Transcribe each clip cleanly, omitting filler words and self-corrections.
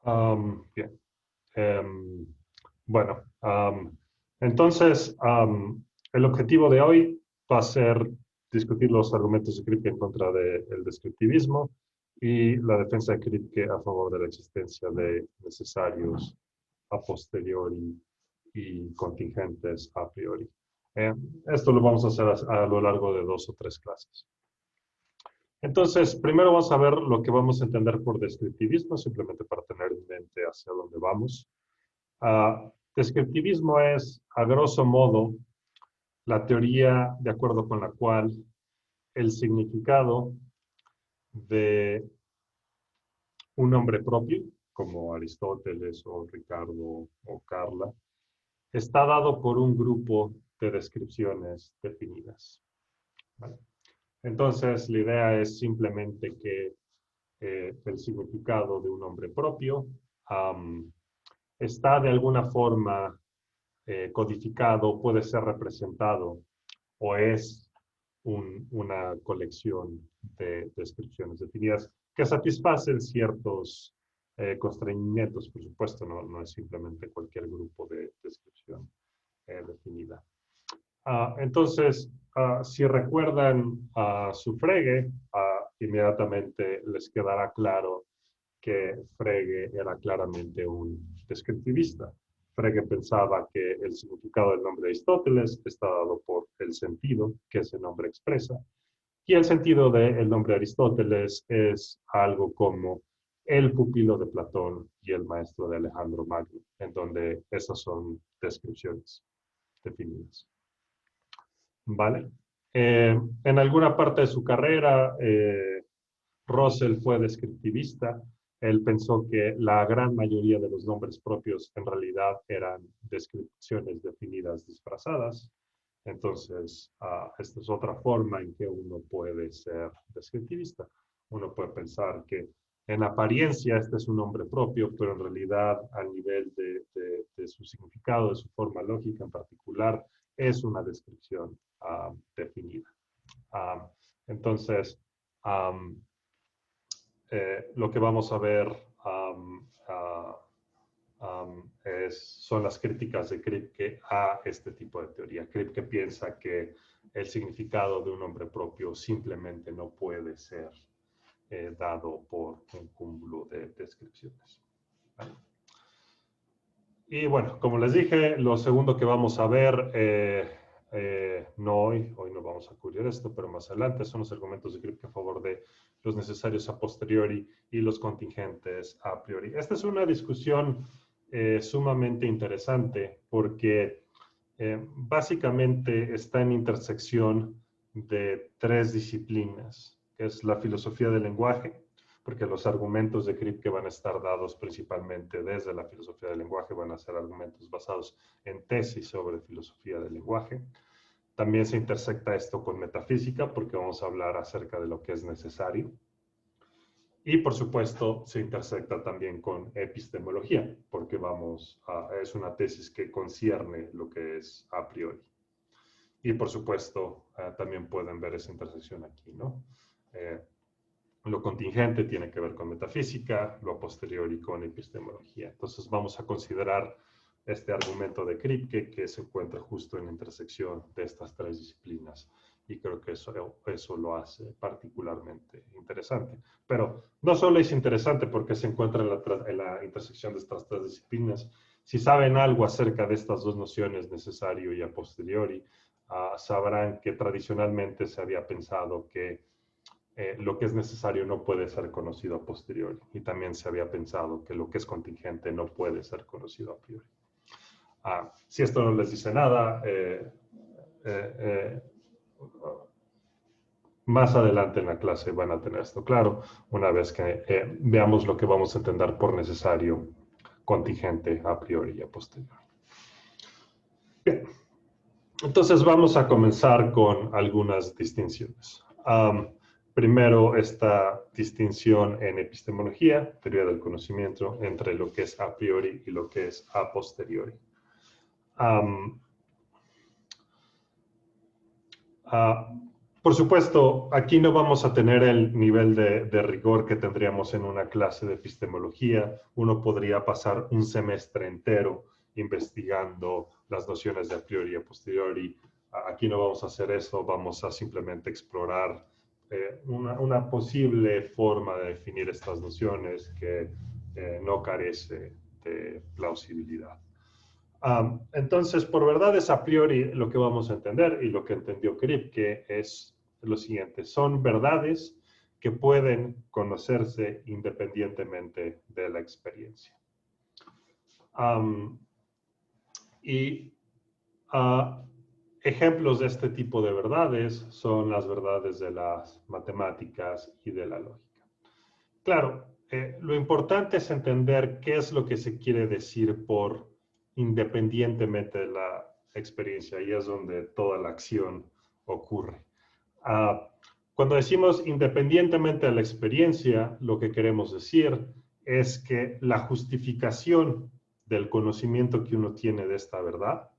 Bien. Em, bueno, entonces, el objetivo de hoy va a ser discutir los argumentos de Kripke en contra del descriptivismo y la defensa de Kripke a favor de la existencia de necesarios a posteriori y contingentes a priori. Esto lo vamos a hacer a lo largo de 2 o 3 clases. Entonces, primero vamos a ver lo que vamos a entender por descriptivismo, simplemente para tener en mente hacia dónde vamos. Descriptivismo es, a grosso modo, la teoría de acuerdo con la cual el significado de un nombre propio, como Aristóteles o Ricardo o Carla, está dado por un grupo de descripciones definidas. ¿Vale? Entonces, la idea es simplemente que el significado de un nombre propio está de alguna forma codificado, puede ser representado o es una colección de descripciones definidas que satisfacen ciertos constreñimientos, por supuesto, no es simplemente cualquier grupo de descripción definida. Entonces, si recuerdan a su Frege, inmediatamente les quedará claro que Frege era claramente un descriptivista. Frege pensaba que el significado del nombre de Aristóteles está dado por el sentido que ese nombre expresa, y el sentido del nombre de Aristóteles es algo como el pupilo de Platón y el maestro de Alejandro Magno, en donde esas son descripciones definidas. ¿Vale? En alguna parte de su carrera, Russell fue descriptivista. Él pensó que la gran mayoría de los nombres propios en realidad eran descripciones definidas disfrazadas. Entonces, esta es otra forma en que uno puede ser descriptivista. Uno puede pensar que en apariencia este es un nombre propio, pero en realidad a nivel de su significado, de su forma lógica en particular, es una descripción definida. Entonces, lo que vamos a ver son las críticas de Kripke a este tipo de teoría. Kripke piensa que el significado de un nombre propio simplemente no puede ser dado por un cúmulo de descripciones. ¿Vale? Y bueno, como les dije, lo segundo que vamos a ver, no hoy no vamos a cubrir esto, pero más adelante, son los argumentos de Kripke a favor de los necesarios a posteriori y los contingentes a priori. Esta es una discusión sumamente interesante porque básicamente está en intersección de 3 disciplinas, que es la filosofía del lenguaje, porque los argumentos de Kripke van a estar dados principalmente desde la filosofía del lenguaje, van a ser argumentos basados en tesis sobre filosofía del lenguaje. También se intersecta esto con metafísica, porque vamos a hablar acerca de lo que es necesario. Y por supuesto se intersecta también con epistemología, porque es una tesis que concierne lo que es a priori. Y por supuesto también pueden ver esa intersección aquí, ¿no? Lo contingente tiene que ver con metafísica, lo posteriori con epistemología. Entonces vamos a considerar este argumento de Kripke que se encuentra justo en la intersección de estas 3 disciplinas. Y creo que eso lo hace particularmente interesante. Pero no solo es interesante porque se encuentra en la intersección de estas 3 disciplinas. Si saben algo acerca de estas 2 nociones, necesario y a posteriori, sabrán que tradicionalmente se había pensado que lo que es necesario no puede ser conocido a posteriori. Y también se había pensado que lo que es contingente no puede ser conocido a priori. Si esto no les dice nada, más adelante en la clase van a tener esto claro, una vez que veamos lo que vamos a entender por necesario, contingente, a priori y a posteriori. Bien. Entonces vamos a comenzar con algunas distinciones. Primero, esta distinción en epistemología, teoría del conocimiento, entre lo que es a priori y lo que es a posteriori. Por supuesto, aquí no vamos a tener el nivel de rigor que tendríamos en una clase de epistemología. Uno podría pasar un semestre entero investigando las nociones de a priori y a posteriori. Aquí no vamos a hacer eso, vamos a simplemente explorar una posible forma de definir estas nociones que no carece de plausibilidad. Entonces, por verdades a priori, lo que vamos a entender y lo que entendió Kripke es lo siguiente: son verdades que pueden conocerse independientemente de la experiencia. Y ejemplos de este tipo de verdades son las verdades de las matemáticas y de la lógica. Claro, lo importante es entender qué es lo que se quiere decir por independientemente de la experiencia, y es donde toda la acción ocurre. Cuando decimos independientemente de la experiencia, lo que queremos decir es que la justificación del conocimiento que uno tiene de esta verdad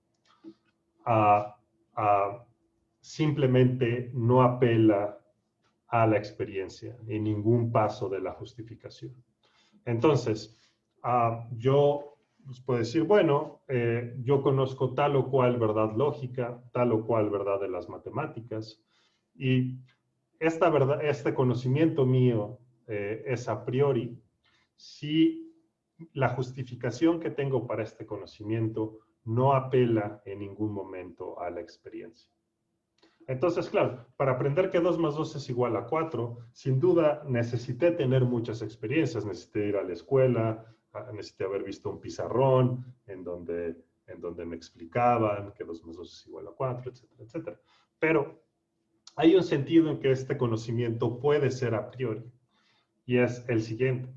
simplemente no apela a la experiencia en ningún paso de la justificación. Entonces, yo pues, puedo decir, bueno, yo conozco tal o cual verdad lógica, tal o cual verdad de las matemáticas, y esta verdad, este conocimiento mío es a priori si la justificación que tengo para este conocimiento no apela en ningún momento a la experiencia. Entonces, claro, para aprender que 2 más 2 es igual a 4, sin duda necesité tener muchas experiencias, necesité ir a la escuela, necesité haber visto un pizarrón en donde me explicaban que 2 más 2 es igual a 4, etcétera, etcétera. Pero hay un sentido en que este conocimiento puede ser a priori, y es el siguiente.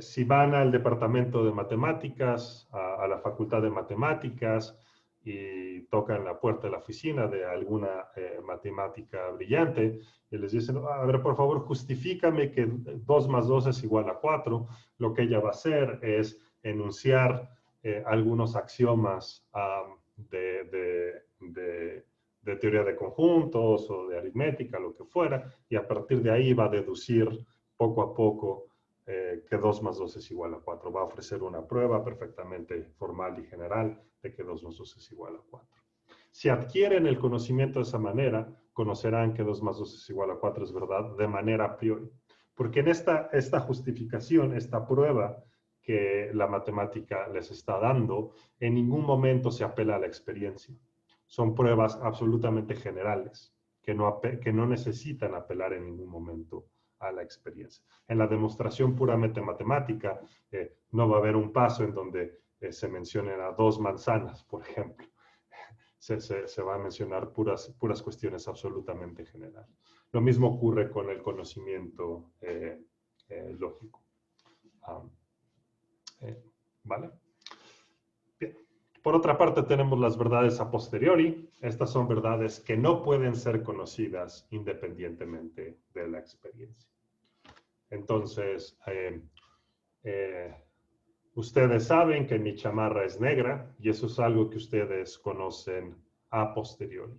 Si van al departamento de matemáticas, a la facultad de matemáticas, y tocan la puerta de la oficina de alguna matemática brillante, y les dicen, a ver, por favor, justifícame que 2 más 2 es igual a 4, lo que ella va a hacer es enunciar algunos axiomas de teoría de conjuntos o de aritmética, lo que fuera, y a partir de ahí va a deducir poco a poco que 2 más 2 es igual a 4. Va a ofrecer una prueba perfectamente formal y general de que 2 más 2 es igual a 4. Si adquieren el conocimiento de esa manera, conocerán que 2 más 2 es igual a 4 es verdad de manera a priori. Porque en esta justificación, esta prueba que la matemática les está dando, en ningún momento se apela a la experiencia. Son pruebas absolutamente generales, que no necesitan apelar en ningún momento a la experiencia. En la demostración puramente matemática, no va a haber un paso en donde se mencionen a 2 manzanas, por ejemplo. Se va a mencionar puras cuestiones absolutamente generales. Lo mismo ocurre con el conocimiento lógico. ¿Vale? Bien. Por otra parte, tenemos las verdades a posteriori. Estas son verdades que no pueden ser conocidas independientemente de la experiencia. Entonces, ustedes saben que mi chamarra es negra, y eso es algo que ustedes conocen a posteriori.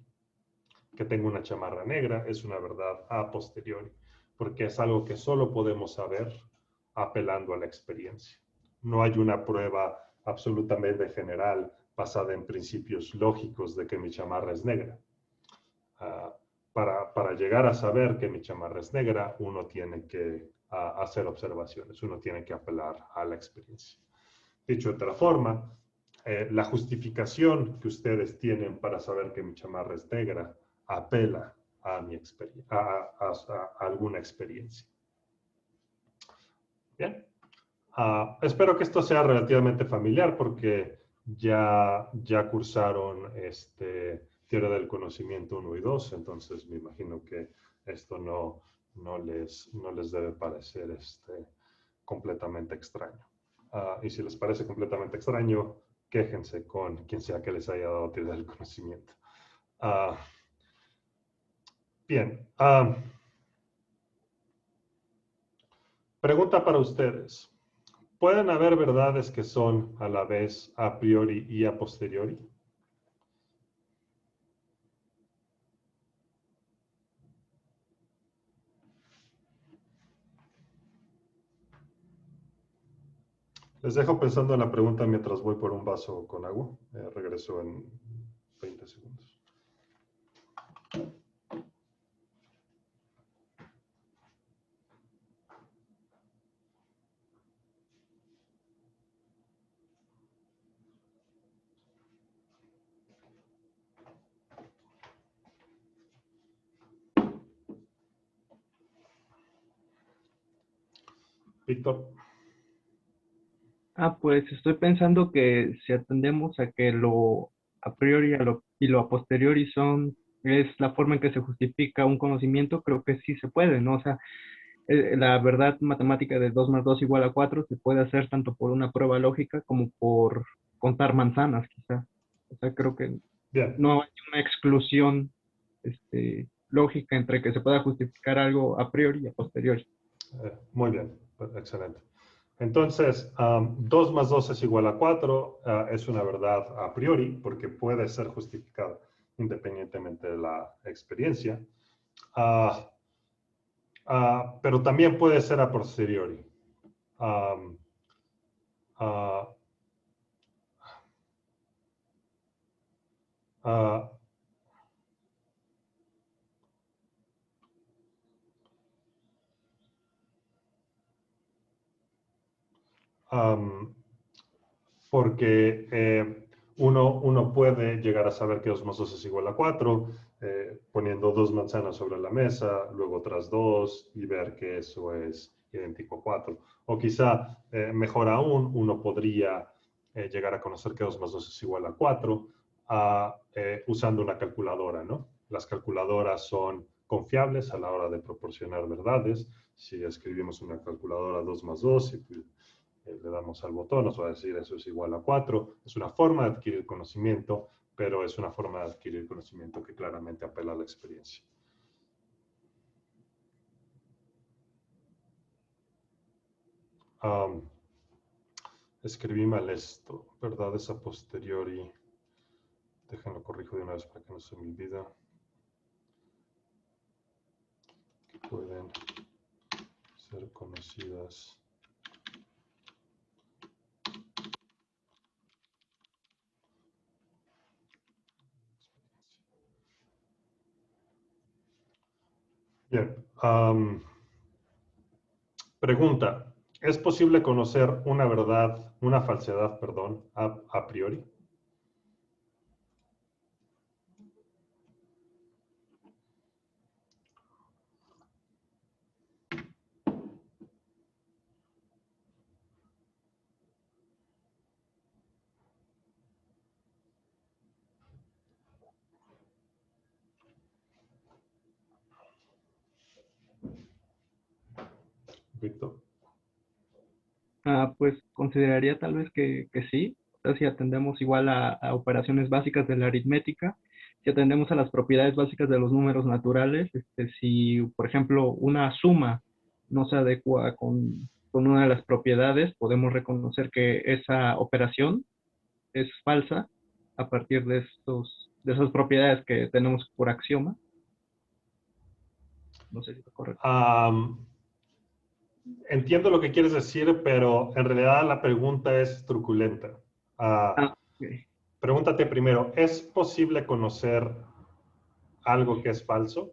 Que tengo una chamarra negra es una verdad a posteriori, porque es algo que solo podemos saber apelando a la experiencia. No hay una prueba absolutamente general basada en principios lógicos de que mi chamarra es negra. Para llegar a saber que mi chamarra es negra, uno tiene que hacer observaciones, uno tiene que apelar a la experiencia. Dicho de otra forma, la justificación que ustedes tienen para saber que mi chamarra es negra apela a mi a alguna experiencia. Bien. Espero que esto sea relativamente familiar, porque ya cursaron teoría del conocimiento 1 y 2, entonces me imagino que esto no les debe parecer completamente extraño. Y si les parece completamente extraño, quéjense con quien sea que les haya dado teoría del conocimiento. Bien. Pregunta para ustedes. ¿Pueden haber verdades que son a la vez a priori y a posteriori? Les dejo pensando en la pregunta mientras voy por un vaso con agua. Regreso en 20 segundos. Víctor. Pues estoy pensando que si atendemos a que lo a priori y lo a posteriori es la forma en que se justifica un conocimiento, creo que sí se puede, ¿no? O sea, la verdad matemática de 2 más 2 igual a 4 se puede hacer tanto por una prueba lógica como por contar manzanas, quizá. O sea, creo que Bien. no hay una exclusión lógica entre que se pueda justificar algo a priori y a posteriori. Muy bien. Excelente. Entonces, 2 más 2 es igual a 4. Es una verdad a priori porque puede ser justificada independientemente de la experiencia. Ah, pero también puede ser a posteriori. Um, uh, uh, um, porque uno puede llegar a saber que 2 más 2 es igual a 4, poniendo 2 manzanas sobre la mesa, luego otras 2 y ver que eso es idéntico a 4. O quizá, mejor aún, uno podría llegar a conocer que 2 más 2 es igual a 4 usando una calculadora, ¿no? Las calculadoras son confiables a la hora de proporcionar verdades. Si escribimos una calculadora 2 más 2 y le damos al botón, nos va a decir eso es igual a 4. Es una forma de adquirir conocimiento, pero es una forma de adquirir conocimiento que claramente apela a la experiencia. Escribí mal esto, verdades a posteriori. Déjenlo corrijo de una vez para que no se me olvide. Que pueden ser conocidas. Bien. Pregunta. ¿Es posible conocer una verdad, una falsedad, perdón, a priori? Víctor. Pues consideraría tal vez que sí. O sea, si atendemos igual a operaciones básicas de la aritmética, si atendemos a las propiedades básicas de los números naturales, si, por ejemplo, una suma no se adecua con una de las propiedades, podemos reconocer que esa operación es falsa a partir de esas propiedades que tenemos por axioma. No sé si es correcto. Entiendo lo que quieres decir, pero en realidad la pregunta es truculenta. Okay. Pregúntate primero, ¿es posible conocer algo que es falso?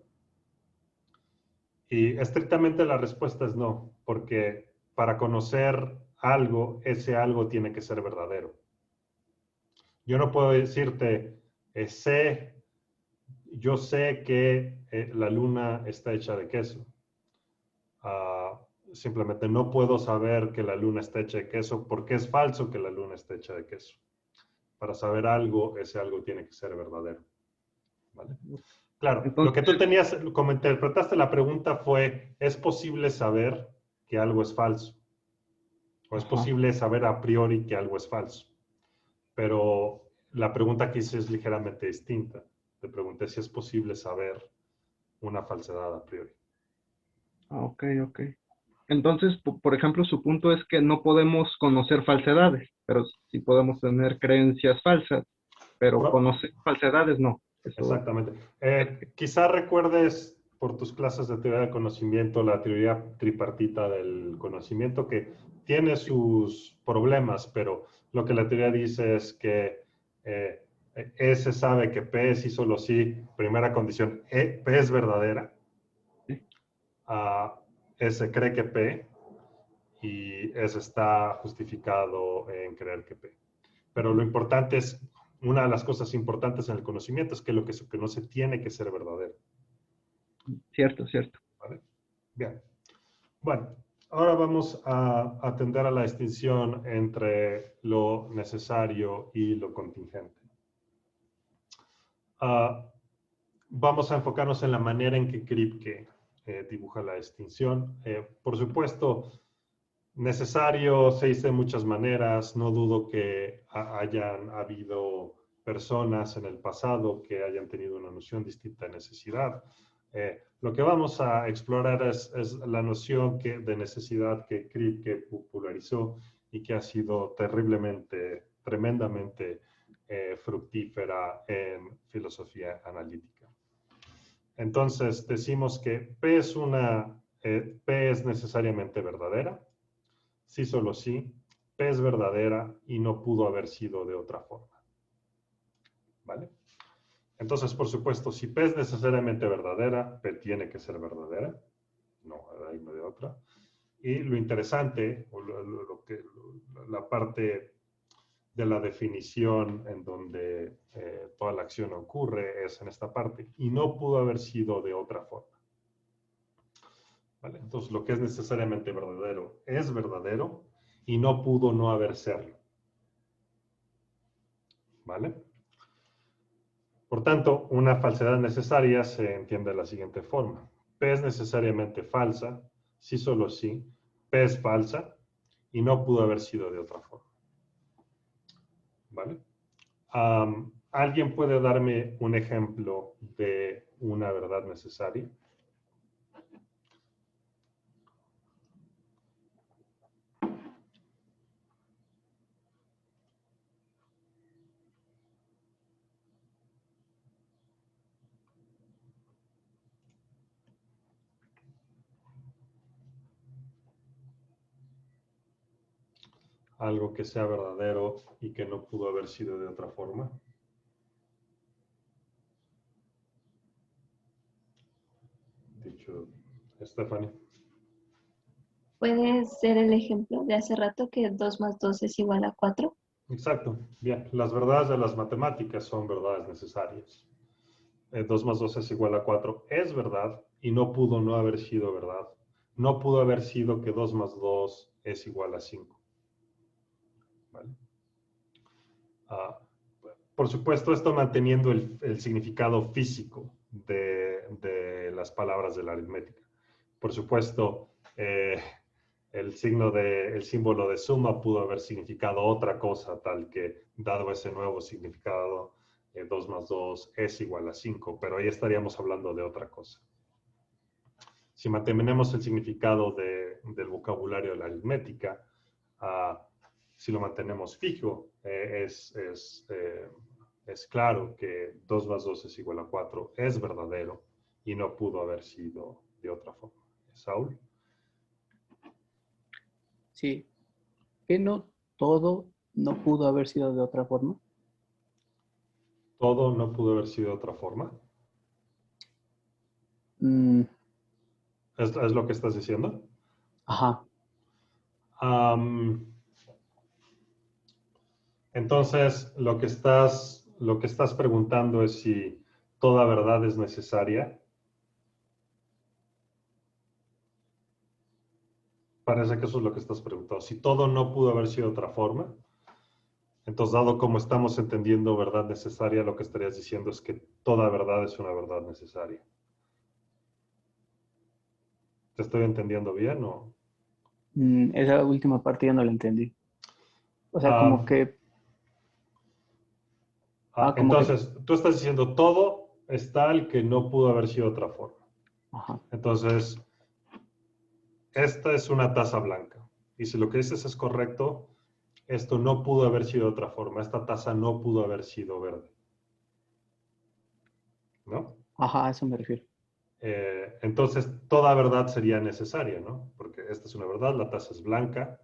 Y estrictamente la respuesta es no, porque para conocer algo, ese algo tiene que ser verdadero. Yo no puedo decirte, yo sé que la luna está hecha de queso. Simplemente no puedo saber que la luna está hecha de queso porque es falso que la luna esté hecha de queso. Para saber algo, ese algo tiene que ser verdadero. ¿Vale? Claro, lo que tú Entonces, tenías, como interpretaste la pregunta fue, ¿es posible saber que algo es falso? ¿O es ajá. posible saber a priori que algo es falso? Pero la pregunta que hice es ligeramente distinta. Te pregunté si es posible saber una falsedad a priori. Ok, ok. Entonces, por ejemplo, su punto es que no podemos conocer falsedades, pero sí podemos tener creencias falsas, pero Pro- conocer falsedades no. Eso. Exactamente. Quizá recuerdes por tus clases de teoría del conocimiento, la teoría tripartita del conocimiento, que tiene sus problemas, pero lo que la teoría dice es que S sabe que P es sí solo sí, primera condición, P es verdadera. S cree que P y S está justificado en creer que P. Pero lo importante es, una de las cosas importantes en el conocimiento es que lo que se conoce tiene que ser verdadero. Cierto, cierto. ¿Vale? Bien. Bueno, ahora vamos a atender a la distinción entre lo necesario y lo contingente. Vamos a enfocarnos en la manera en que Kripke dibuja la distinción. Por supuesto, necesario se dice de muchas maneras. No dudo que hayan habido personas en el pasado que hayan tenido una noción distinta de necesidad. Lo que vamos a explorar es la noción de necesidad que Kripke popularizó y que ha sido tremendamente fructífera en filosofía analítica. Entonces, decimos que P es necesariamente verdadera. Sí, solo sí. P es verdadera y no pudo haber sido de otra forma. ¿Vale? Entonces, por supuesto, si P es necesariamente verdadera, P tiene que ser verdadera. No, hay no de otra. Y lo interesante, o la parte de la definición en donde toda la acción ocurre es en esta parte. Y no pudo haber sido de otra forma. ¿Vale? Entonces, lo que es necesariamente verdadero es verdadero y no pudo no haber serlo. ¿Vale? Por tanto, una falsedad necesaria se entiende de la siguiente forma. P es necesariamente falsa, sí solo sí. P es falsa y no pudo haber sido de otra forma. ¿Vale? ¿Alguien puede darme un ejemplo de una verdad necesaria? Algo que sea verdadero y que no pudo haber sido de otra forma. Dicho, Stephanie. ¿Puede ser el ejemplo de hace rato que 2 más 2 es igual a 4? Exacto. Bien, las verdades de las matemáticas son verdades necesarias. 2 más 2 es igual a 4 es verdad y no pudo no haber sido verdad. No pudo haber sido que 2 más 2 es igual a 5. ¿Vale? Por supuesto, esto manteniendo el significado físico de las palabras de la aritmética. Por supuesto, el símbolo de suma pudo haber significado otra cosa, tal que, dado ese nuevo significado, 2 más 2 es igual a 5, pero ahí estaríamos hablando de otra cosa. Si mantenemos el significado del vocabulario de la aritmética, si lo mantenemos fijo, es claro que 2 más 2 es igual a 4, es verdadero y no pudo haber sido de otra forma. Saúl. Sí. ¿Que no todo no pudo haber sido de otra forma? Todo no pudo haber sido de otra forma. Mm, ¿Es lo que estás diciendo? ajá. Entonces, lo que estás preguntando es si toda verdad es necesaria. Parece que eso es lo que estás preguntando. Si todo no pudo haber sido de otra forma, entonces, dado como estamos entendiendo verdad necesaria, lo que estarías diciendo es que toda verdad es una verdad necesaria. ¿Te estoy entendiendo bien o...? Esa última parte ya no la entendí. O sea, como que... como que... entonces, tú estás diciendo todo es tal que no pudo haber sido de otra forma. Ajá. Entonces, esta es una taza blanca. Y si lo que dices es correcto, esto no pudo haber sido de otra forma. Esta taza no pudo haber sido verde. ¿No? Ajá, a eso me refiero. Entonces, toda verdad sería necesaria, ¿no? Porque esta es una verdad, la taza es blanca.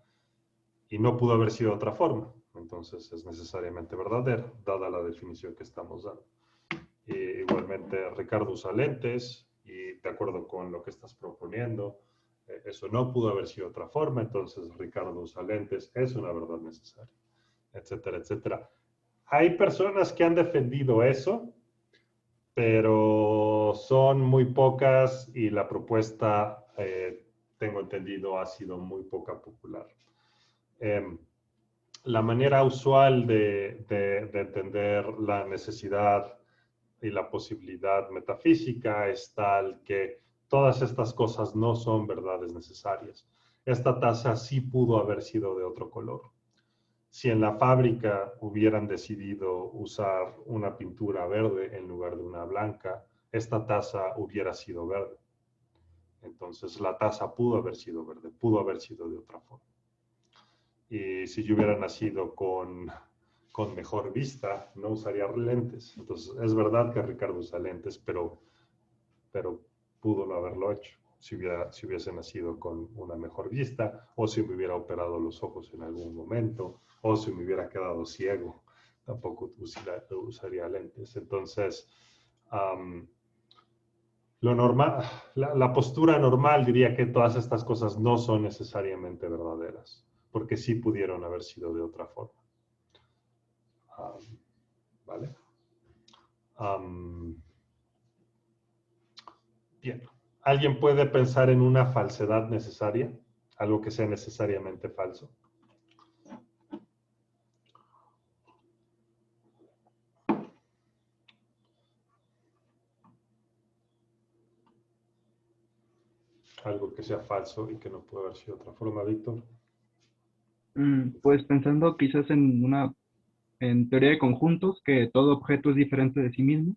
y no pudo haber sido de otra forma. Entonces es necesariamente verdadera, dada la definición que estamos dando. Y igualmente Ricardo usa lentes y de acuerdo con lo que estás proponiendo, eso no pudo haber sido de otra forma, entonces Ricardo usa lentes, es una verdad necesaria, etcétera, etcétera. Hay personas que han defendido eso, pero son muy pocas y la propuesta, tengo entendido, ha sido muy poca popular. La manera usual de entender la necesidad y la posibilidad metafísica es tal que todas estas cosas no son verdades necesarias. Esta taza sí pudo haber sido de otro color. Si en la fábrica hubieran decidido usar una pintura verde en lugar de una blanca, esta taza hubiera sido verde. Entonces la taza pudo haber sido verde, pudo haber sido de otra forma. Y si yo hubiera nacido con mejor vista, no usaría lentes. Entonces es verdad que Ricardo usa lentes, pero pudo no haberlo hecho. Si hubiese nacido con una mejor vista, o si me hubiera operado los ojos en algún momento, o si me hubiera quedado ciego, tampoco usaría lentes. Entonces, lo normal, la postura normal diría que todas estas cosas no son necesariamente verdaderas, porque sí pudieron haber sido de otra forma. ¿Vale? Bien. ¿Alguien puede pensar en una falsedad necesaria? Algo que sea necesariamente falso. Algo que sea falso y que no puede haber sido de otra forma, Víctor. Pues pensando quizás en teoría de conjuntos, que todo objeto es diferente de sí mismo.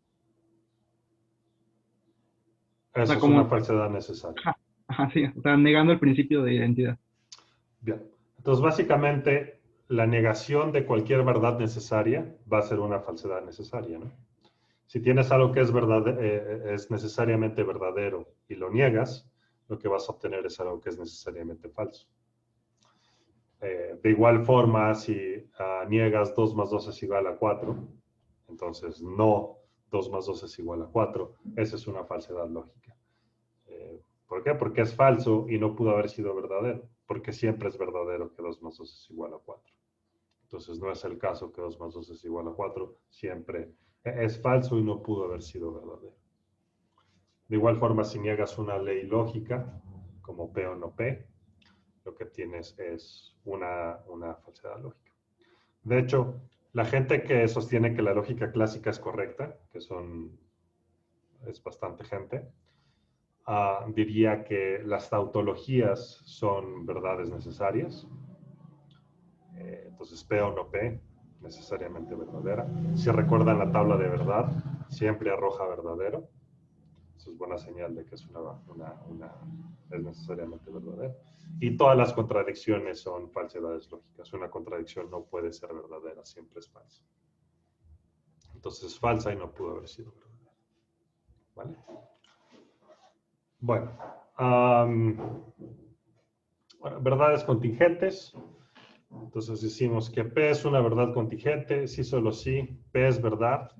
Eso O sea, es como, una falsedad necesaria. ajá, sí, o sea, negando el principio de identidad. Bien. Entonces, básicamente, la negación de cualquier verdad necesaria va a ser una falsedad necesaria, ¿no? Si tienes algo que es necesariamente verdadero y lo niegas, lo que vas a obtener es algo que es necesariamente falso. De igual forma, si niegas 2 más 2 es igual a 4, entonces no 2 más 2 es igual a 4. Esa es una falsedad lógica. ¿Por qué? Porque es falso y no pudo haber sido verdadero. Porque siempre es verdadero que 2 más 2 es igual a 4. Entonces no es el caso que 2 más 2 es igual a 4. Siempre es falso y no pudo haber sido verdadero. De igual forma, si niegas una ley lógica, como P o no P, lo que tienes es una falsedad lógica. De hecho, la gente que sostiene que la lógica clásica es correcta, que es bastante gente, diría que las tautologías son verdades necesarias. Entonces, P o no P, necesariamente verdadera. Si recuerdan la tabla de verdad, siempre arroja verdadero. Eso es buena señal de que es es necesariamente verdadera. Y todas las contradicciones son falsedades lógicas. Una contradicción no puede ser verdadera, siempre es falsa. Entonces es falsa y no pudo haber sido verdadera. ¿Vale? Bueno, verdades contingentes. Entonces decimos que P es una verdad contingente, sí, solo sí, P es verdad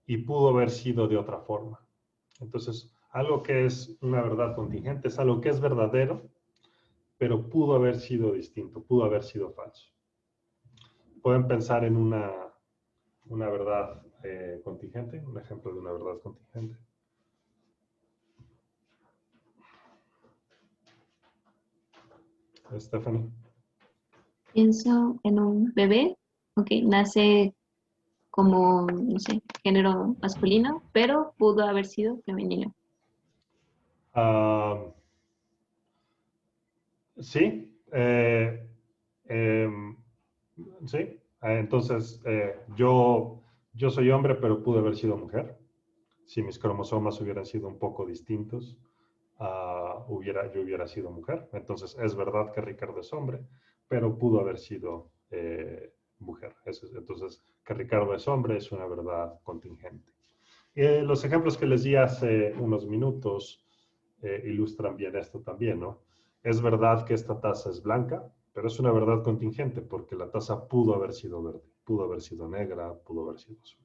y pudo haber sido de otra forma. Entonces, algo que es una verdad contingente es algo que es verdadero, pero pudo haber sido distinto, pudo haber sido falso. Pueden pensar en una verdad contingente, un ejemplo de una verdad contingente. Stephanie. Pienso en un bebé, ok, nace como, no sé, género masculino, pero pudo haber sido femenino. Sí. Sí. Entonces, yo soy hombre, pero pude haber sido mujer. Si mis cromosomas hubieran sido un poco distintos, yo hubiera sido mujer. Entonces, es verdad que Ricardo es hombre, pero pudo haber sido mujer. Entonces, que Ricardo es hombre es una verdad contingente. Los ejemplos que les di hace unos minutos ilustran bien esto también, ¿no? Es verdad que esta taza es blanca, pero es una verdad contingente porque la taza pudo haber sido verde, pudo haber sido negra, pudo haber sido azul.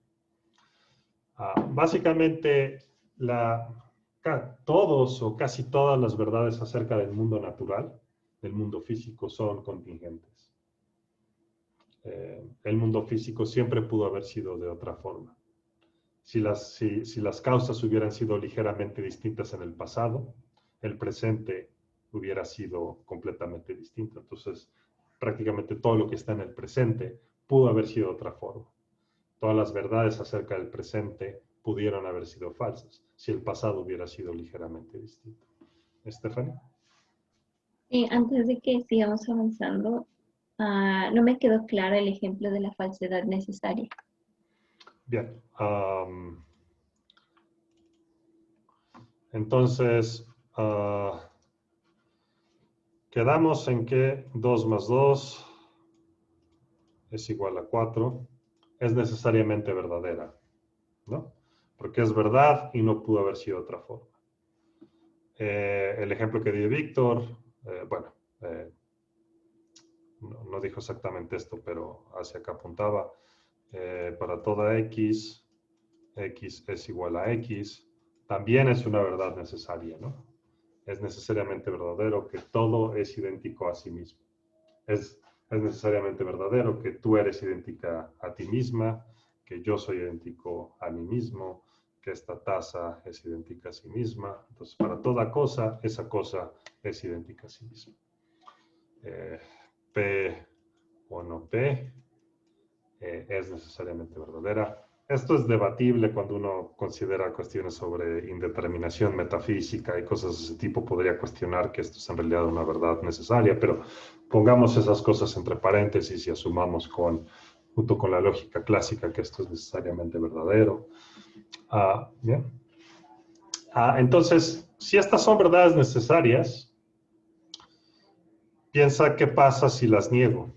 Básicamente, todos o casi todas las verdades acerca del mundo natural, del mundo físico, son contingentes. El mundo físico siempre pudo haber sido de otra forma. Si las causas hubieran sido ligeramente distintas en el pasado, el presente hubiera sido completamente distinto. Entonces, prácticamente todo lo que está en el presente pudo haber sido de otra forma. Todas las verdades acerca del presente pudieron haber sido falsas si el pasado hubiera sido ligeramente distinto. Stephanie. Y antes de que sigamos avanzando, no me quedó claro el ejemplo de la falsedad necesaria. Bien. Entonces, quedamos en que 2 más 2 es igual a 4. Es necesariamente verdadera, ¿no? Porque es verdad y no pudo haber sido de otra forma. El ejemplo que dio Víctor, no dijo exactamente esto, pero hacia acá apuntaba. Para toda x, x es igual a x, también es una verdad necesaria, ¿no? Es necesariamente verdadero que todo es idéntico a sí mismo. Es necesariamente verdadero que tú eres idéntica a ti misma, que yo soy idéntico a mí mismo, que esta taza es idéntica a sí misma. Entonces, para toda cosa, esa cosa es idéntica a sí misma. P o no P es necesariamente verdadera. Esto es debatible cuando uno considera cuestiones sobre indeterminación metafísica y cosas de ese tipo. Podría cuestionar que esto es en realidad una verdad necesaria, pero pongamos esas cosas entre paréntesis y asumamos junto con la lógica clásica que esto es necesariamente verdadero. Bien. Entonces, si estas son verdades necesarias, piensa qué pasa si las niego.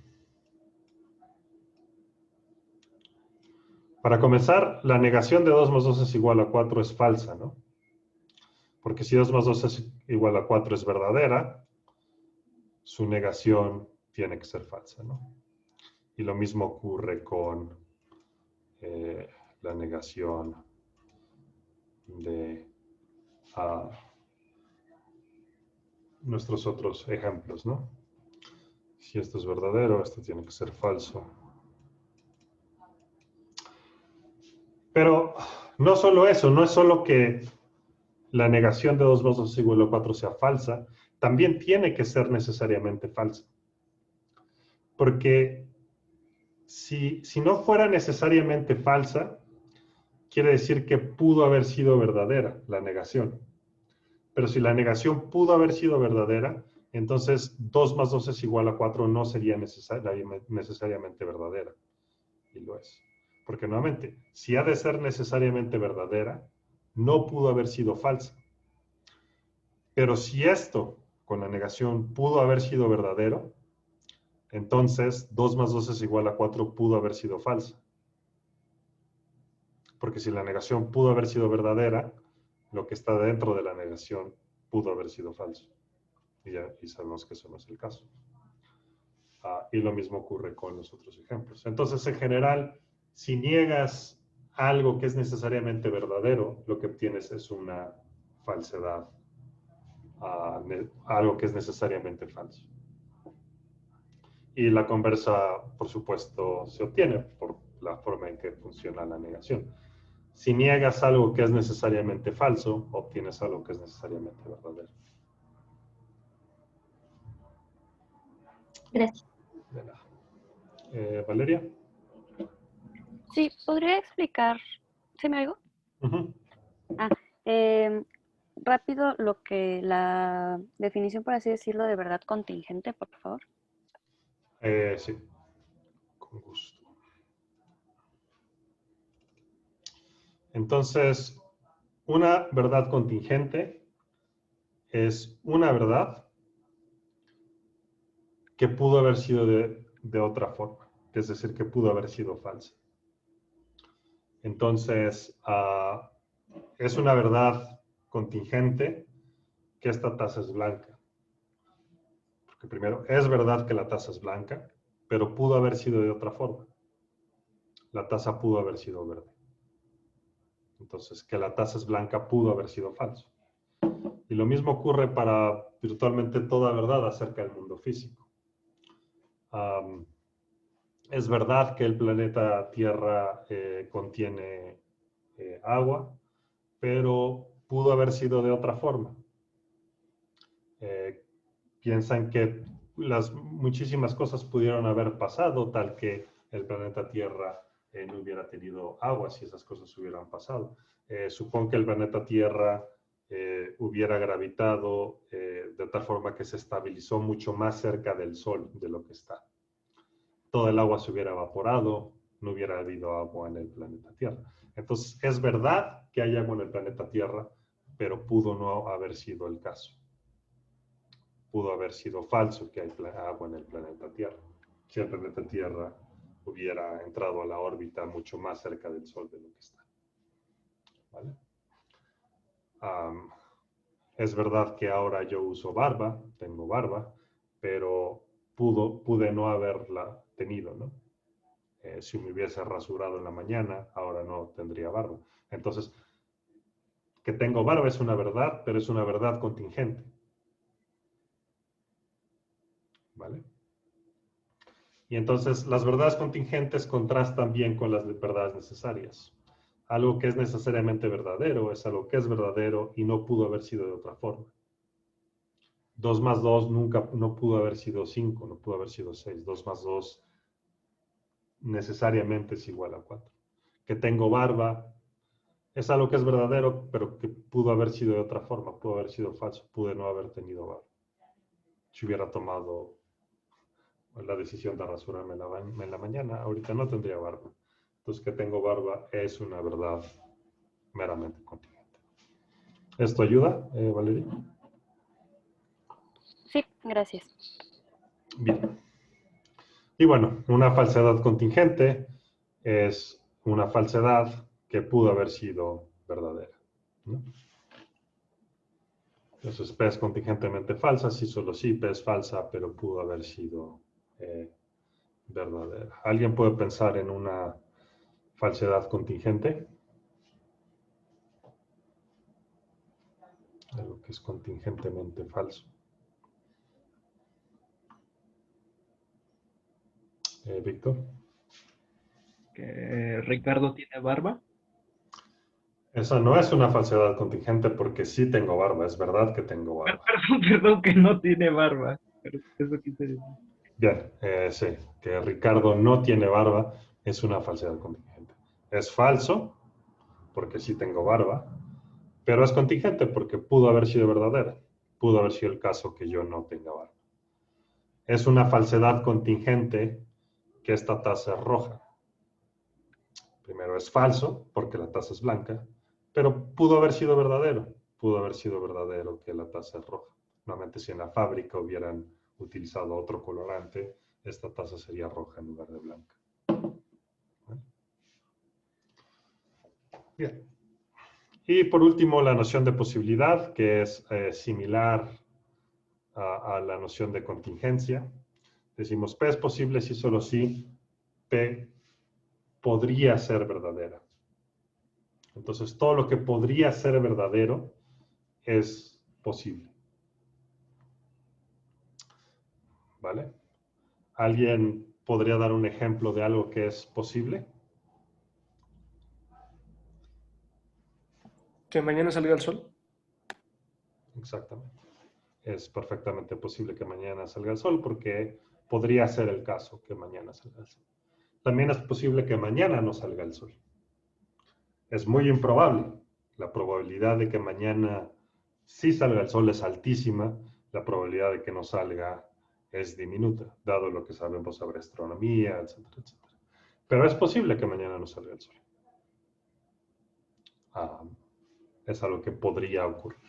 Para comenzar, la negación de 2 más 2 es igual a 4 es falsa, ¿no? Porque si 2 más 2 es igual a 4 es verdadera, su negación tiene que ser falsa, ¿no? Y lo mismo ocurre con la negación de nuestros otros ejemplos, ¿no? Si esto es verdadero, esto tiene que ser falso. Pero no solo eso, no es solo que la negación de 2 más 2 es igual a 4 sea falsa, también tiene que ser necesariamente falsa. Porque si no fuera necesariamente falsa, quiere decir que pudo haber sido verdadera la negación. Pero si la negación pudo haber sido verdadera, entonces 2 más 2 es igual a 4 no sería necesariamente verdadera. Y lo es. Porque nuevamente, si ha de ser necesariamente verdadera, no pudo haber sido falsa. Pero si esto, con la negación, pudo haber sido verdadero, entonces 2 más 2 es igual a 4 pudo haber sido falsa. Porque si la negación pudo haber sido verdadera, lo que está dentro de la negación pudo haber sido falso. Y sabemos que eso no es el caso. Y lo mismo ocurre con los otros ejemplos. Entonces, en general, si niegas algo que es necesariamente verdadero, lo que obtienes es una falsedad, algo que es necesariamente falso. Y la conversa, por supuesto, se obtiene por la forma en que funciona la negación. Si niegas algo que es necesariamente falso, obtienes algo que es necesariamente verdadero. Gracias. De nada. Valeria. Sí, ¿podría explicar? ¿Sí me oigo? Uh-huh. Rápido la definición, por así decirlo, de verdad contingente, por favor. Sí, con gusto. Entonces, una verdad contingente es una verdad que pudo haber sido de otra forma, es decir, que pudo haber sido falsa. Entonces, es una verdad contingente que esta taza es blanca. que primero, es verdad que la taza es blanca, pero pudo haber sido de otra forma. La taza pudo haber sido verde. Entonces, que la taza es blanca pudo haber sido falso. Y lo mismo ocurre para virtualmente toda verdad acerca del mundo físico. Es verdad que el planeta Tierra contiene agua, pero pudo haber sido de otra forma. Piensan que muchísimas cosas pudieron haber pasado, tal que el planeta Tierra no hubiera tenido agua si esas cosas hubieran pasado. Supón que el planeta Tierra hubiera gravitado de tal forma que se estabilizó mucho más cerca del Sol de lo que está. Todo el agua se hubiera evaporado, no hubiera habido agua en el planeta Tierra. Entonces, es verdad que hay agua en el planeta Tierra, pero pudo no haber sido el caso. Pudo haber sido falso que hay agua en el planeta Tierra. Si el planeta Tierra hubiera entrado a la órbita mucho más cerca del Sol de lo que está. ¿Vale? Es verdad que ahora yo uso barba, tengo barba, pero pude no haberla tenido, ¿no? Si me hubiese rasurado en la mañana, ahora no tendría barba. Entonces, que tengo barba es una verdad, pero es una verdad contingente. ¿Vale? Y entonces las verdades contingentes contrastan bien con las verdades necesarias. Algo que es necesariamente verdadero es algo que es verdadero y no pudo haber sido de otra forma. 2 más 2 no pudo haber sido 5, no pudo haber sido 6. 2 más 2 necesariamente es igual a 4. Que tengo barba es algo que es verdadero, pero que pudo haber sido de otra forma, pudo haber sido falso, pude no haber tenido barba. Si hubiera tomado la decisión de rasurarme en la mañana, ahorita no tendría barba. Entonces, que tengo barba es una verdad meramente contingente. ¿Esto ayuda, Valeria? Sí, gracias. Bien. Y bueno, una falsedad contingente es una falsedad que pudo haber sido verdadera, ¿no? Entonces, P es contingentemente falsa, sí, solo sí, P es falsa, pero pudo haber sido verdadera. ¿Alguien puede pensar en una falsedad contingente? Algo que es contingentemente falso. Víctor. Que Ricardo tiene barba. Esa no es una falsedad contingente porque sí tengo barba, es verdad que tengo barba. Perdón, que no tiene barba. Pero eso quise decir. Bien, sí, que Ricardo no tiene barba es una falsedad contingente. Es falso porque sí tengo barba, pero es contingente porque pudo haber sido verdadera. Pudo haber sido el caso que yo no tenga barba. Es una falsedad contingente que esta taza es roja. Primero es falso porque la taza es blanca, pero pudo haber sido verdadero. Pudo haber sido verdadero que la taza es roja. Normalmente si en la fábrica hubieran utilizado otro colorante, esta taza sería roja en lugar de blanca. Bien. Y por último, la noción de posibilidad, que es similar a la noción de contingencia. Decimos, P es posible si solo sí P podría ser verdadera. Entonces, todo lo que podría ser verdadero es posible. ¿Vale? ¿Alguien podría dar un ejemplo de algo que es posible? Que mañana salga el sol. Exactamente. Es perfectamente posible que mañana salga el sol porque podría ser el caso que mañana salga el sol. También es posible que mañana no salga el sol. Es muy improbable. La probabilidad de que mañana sí salga el sol es altísima. La probabilidad de que no salga es diminuta, dado lo que sabemos sobre astronomía, etcétera, etcétera. Pero es posible que mañana no salga el sol. Es algo que podría ocurrir.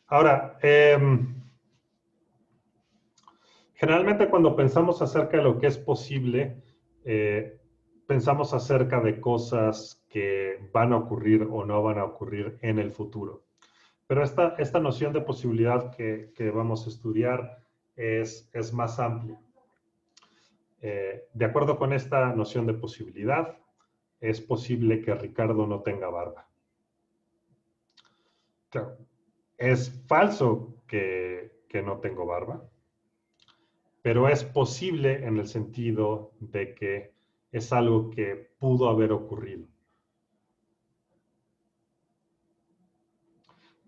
Ahora, generalmente cuando pensamos acerca de lo que es posible, pensamos acerca de cosas que van a ocurrir o no van a ocurrir en el futuro. Pero esta noción de posibilidad que vamos a estudiar es más amplia. De acuerdo con esta noción de posibilidad, es posible que Ricardo no tenga barba. Claro, es falso que no tengo barba, pero es posible en el sentido de que es algo que pudo haber ocurrido.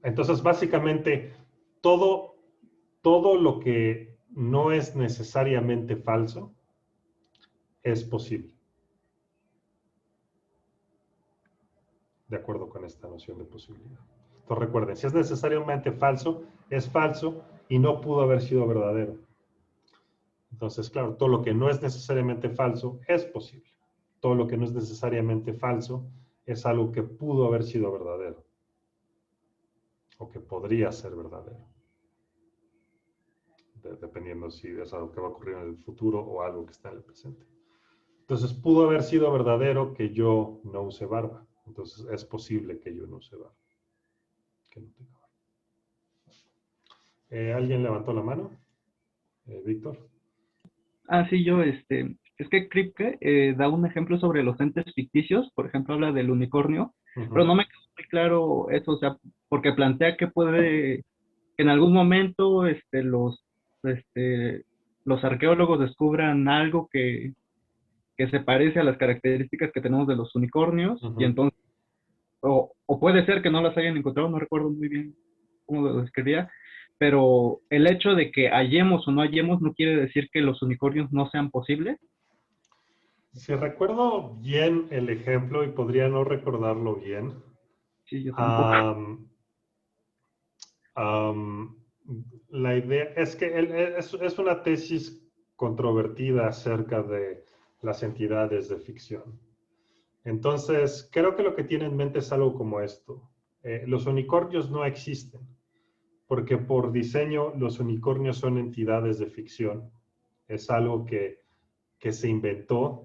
Entonces, básicamente, todo lo que no es necesariamente falso es posible. De acuerdo con esta noción de posibilidad. Entonces, recuerden, si es necesariamente falso, es falso y no pudo haber sido verdadero. Entonces, claro, todo lo que no es necesariamente falso es posible. Todo lo que no es necesariamente falso es algo que pudo haber sido verdadero. O que podría ser verdadero. Dependiendo si es algo que va a ocurrir en el futuro o algo que está en el presente. Entonces, pudo haber sido verdadero que yo no use barba. Entonces, es posible que yo no use barba. Que no tenga barba. ¿Alguien levantó la mano? Víctor. Sí, yo, es que Kripke da un ejemplo sobre los entes ficticios, por ejemplo, habla del unicornio, pero no me quedó muy claro eso, o sea, porque plantea que puede, en algún momento, los arqueólogos descubran algo que se parece a las características que tenemos de los unicornios, y entonces, o puede ser que no las hayan encontrado, no recuerdo muy bien cómo lo describía, pero el hecho de que hallemos o no hallemos no quiere decir que los unicornios no sean posibles. Si recuerdo bien el ejemplo, y podría no recordarlo bien, Sí, yo tampoco. La idea es que es una tesis controvertida acerca de las entidades de ficción. Entonces, creo que lo que tiene en mente es algo como esto. Los unicornios no existen, porque por diseño los unicornios son entidades de ficción. Es algo que se inventó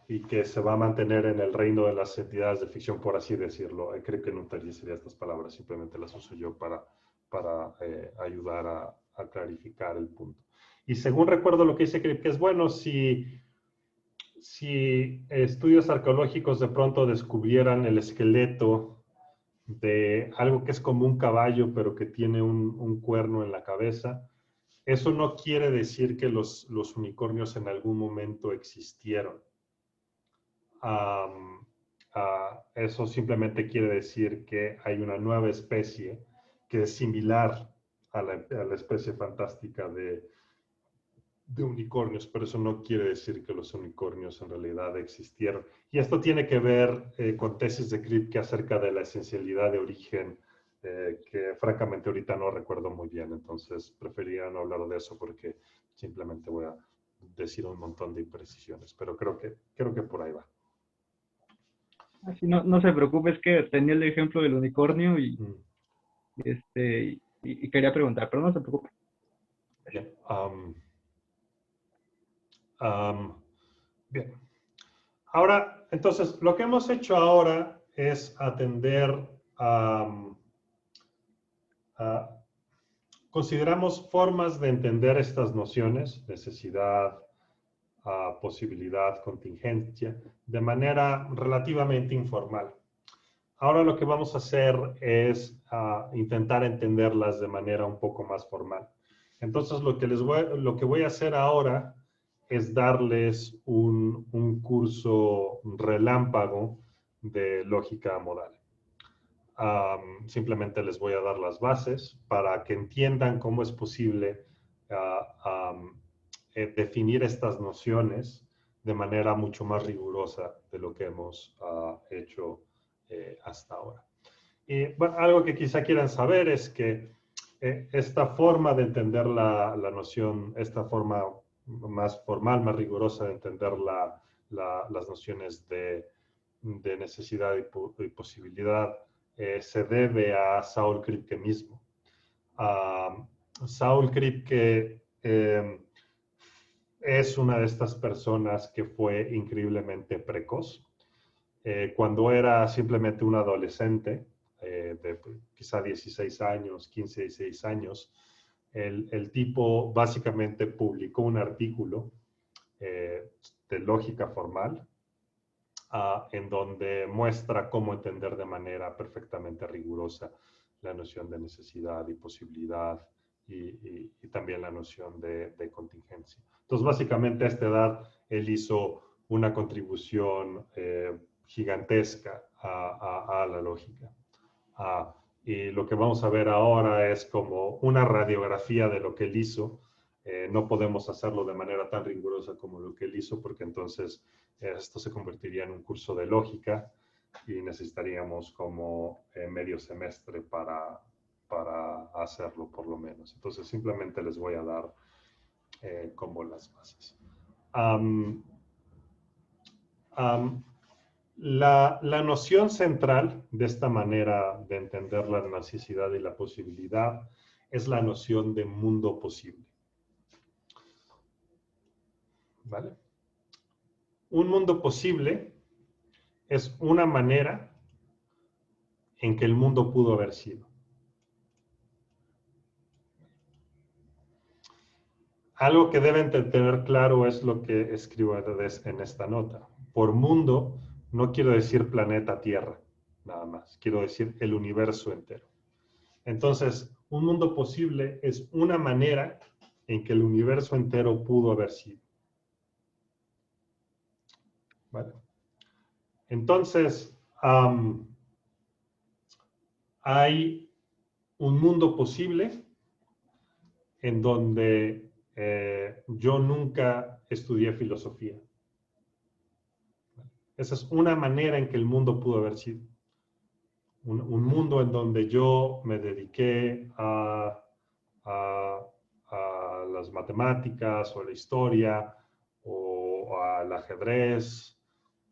y que se va a mantener en el reino de las entidades de ficción, por así decirlo. Creo que no utilizaría estas palabras, simplemente las uso yo para ayudar a clarificar el punto. Y según recuerdo lo que dice Kripke es, bueno, si estudios arqueológicos de pronto descubrieran el esqueleto de algo que es como un caballo, pero que tiene un cuerno en la cabeza, eso no quiere decir que los unicornios en algún momento existieron. Eso simplemente quiere decir que hay una nueva especie que es similar a la especie fantástica de unicornios, pero eso no quiere decir que los unicornios en realidad existieron. Y esto tiene que ver con tesis de Kripke acerca de la esencialidad de origen, que francamente ahorita no recuerdo muy bien, entonces preferiría no hablar de eso porque simplemente voy a decir un montón de imprecisiones, pero creo que por ahí va. Así no se preocupe, es que tenía el ejemplo del unicornio y quería preguntar, pero no se preocupe. Bien. Bien. Ahora, entonces, lo que hemos hecho ahora es atender consideramos formas de entender estas nociones, necesidad, posibilidad, contingencia, de manera relativamente informal. Ahora lo que vamos a hacer es intentar entenderlas de manera un poco más formal. Entonces, lo que voy a hacer ahora es darles un curso relámpago de lógica modal. Simplemente les voy a dar las bases para que entiendan cómo es posible definir estas nociones de manera mucho más rigurosa de lo que hemos hecho hasta ahora. Y bueno, algo que quizá quieran saber es que esta forma de entender la noción, esta forma más formal, más rigurosa de entender las nociones de necesidad y posibilidad se debe a Saul Kripke mismo. Saul Kripke es una de estas personas que fue increíblemente precoz. Cuando era simplemente un adolescente, de quizá 16 años, 15, 16 años, el tipo básicamente publicó un artículo de lógica formal en donde muestra cómo entender de manera perfectamente rigurosa la noción de necesidad y posibilidad y también la noción de contingencia. Entonces, básicamente a esta edad, él hizo una contribución gigantesca a la lógica. Y lo que vamos a ver ahora es como una radiografía de lo que él hizo. No podemos hacerlo de manera tan rigurosa como lo que él hizo, porque entonces esto se convertiría en un curso de lógica y necesitaríamos como medio semestre para hacerlo, por lo menos. Entonces, simplemente les voy a dar como las bases. La noción central de esta manera de entender la necesidad y la posibilidad es la noción de mundo posible. ¿Vale? Un mundo posible es una manera en que el mundo pudo haber sido. Algo que deben tener claro es lo que escribo en esta nota. Por mundo no quiero decir planeta Tierra, nada más. Quiero decir el universo entero. Entonces, un mundo posible es una manera en que el universo entero pudo haber sido. ¿Vale? Entonces, hay un mundo posible en donde yo nunca estudié filosofía. Esa es una manera en que el mundo pudo haber sido. Un mundo en donde yo me dediqué a las matemáticas o a la historia o al ajedrez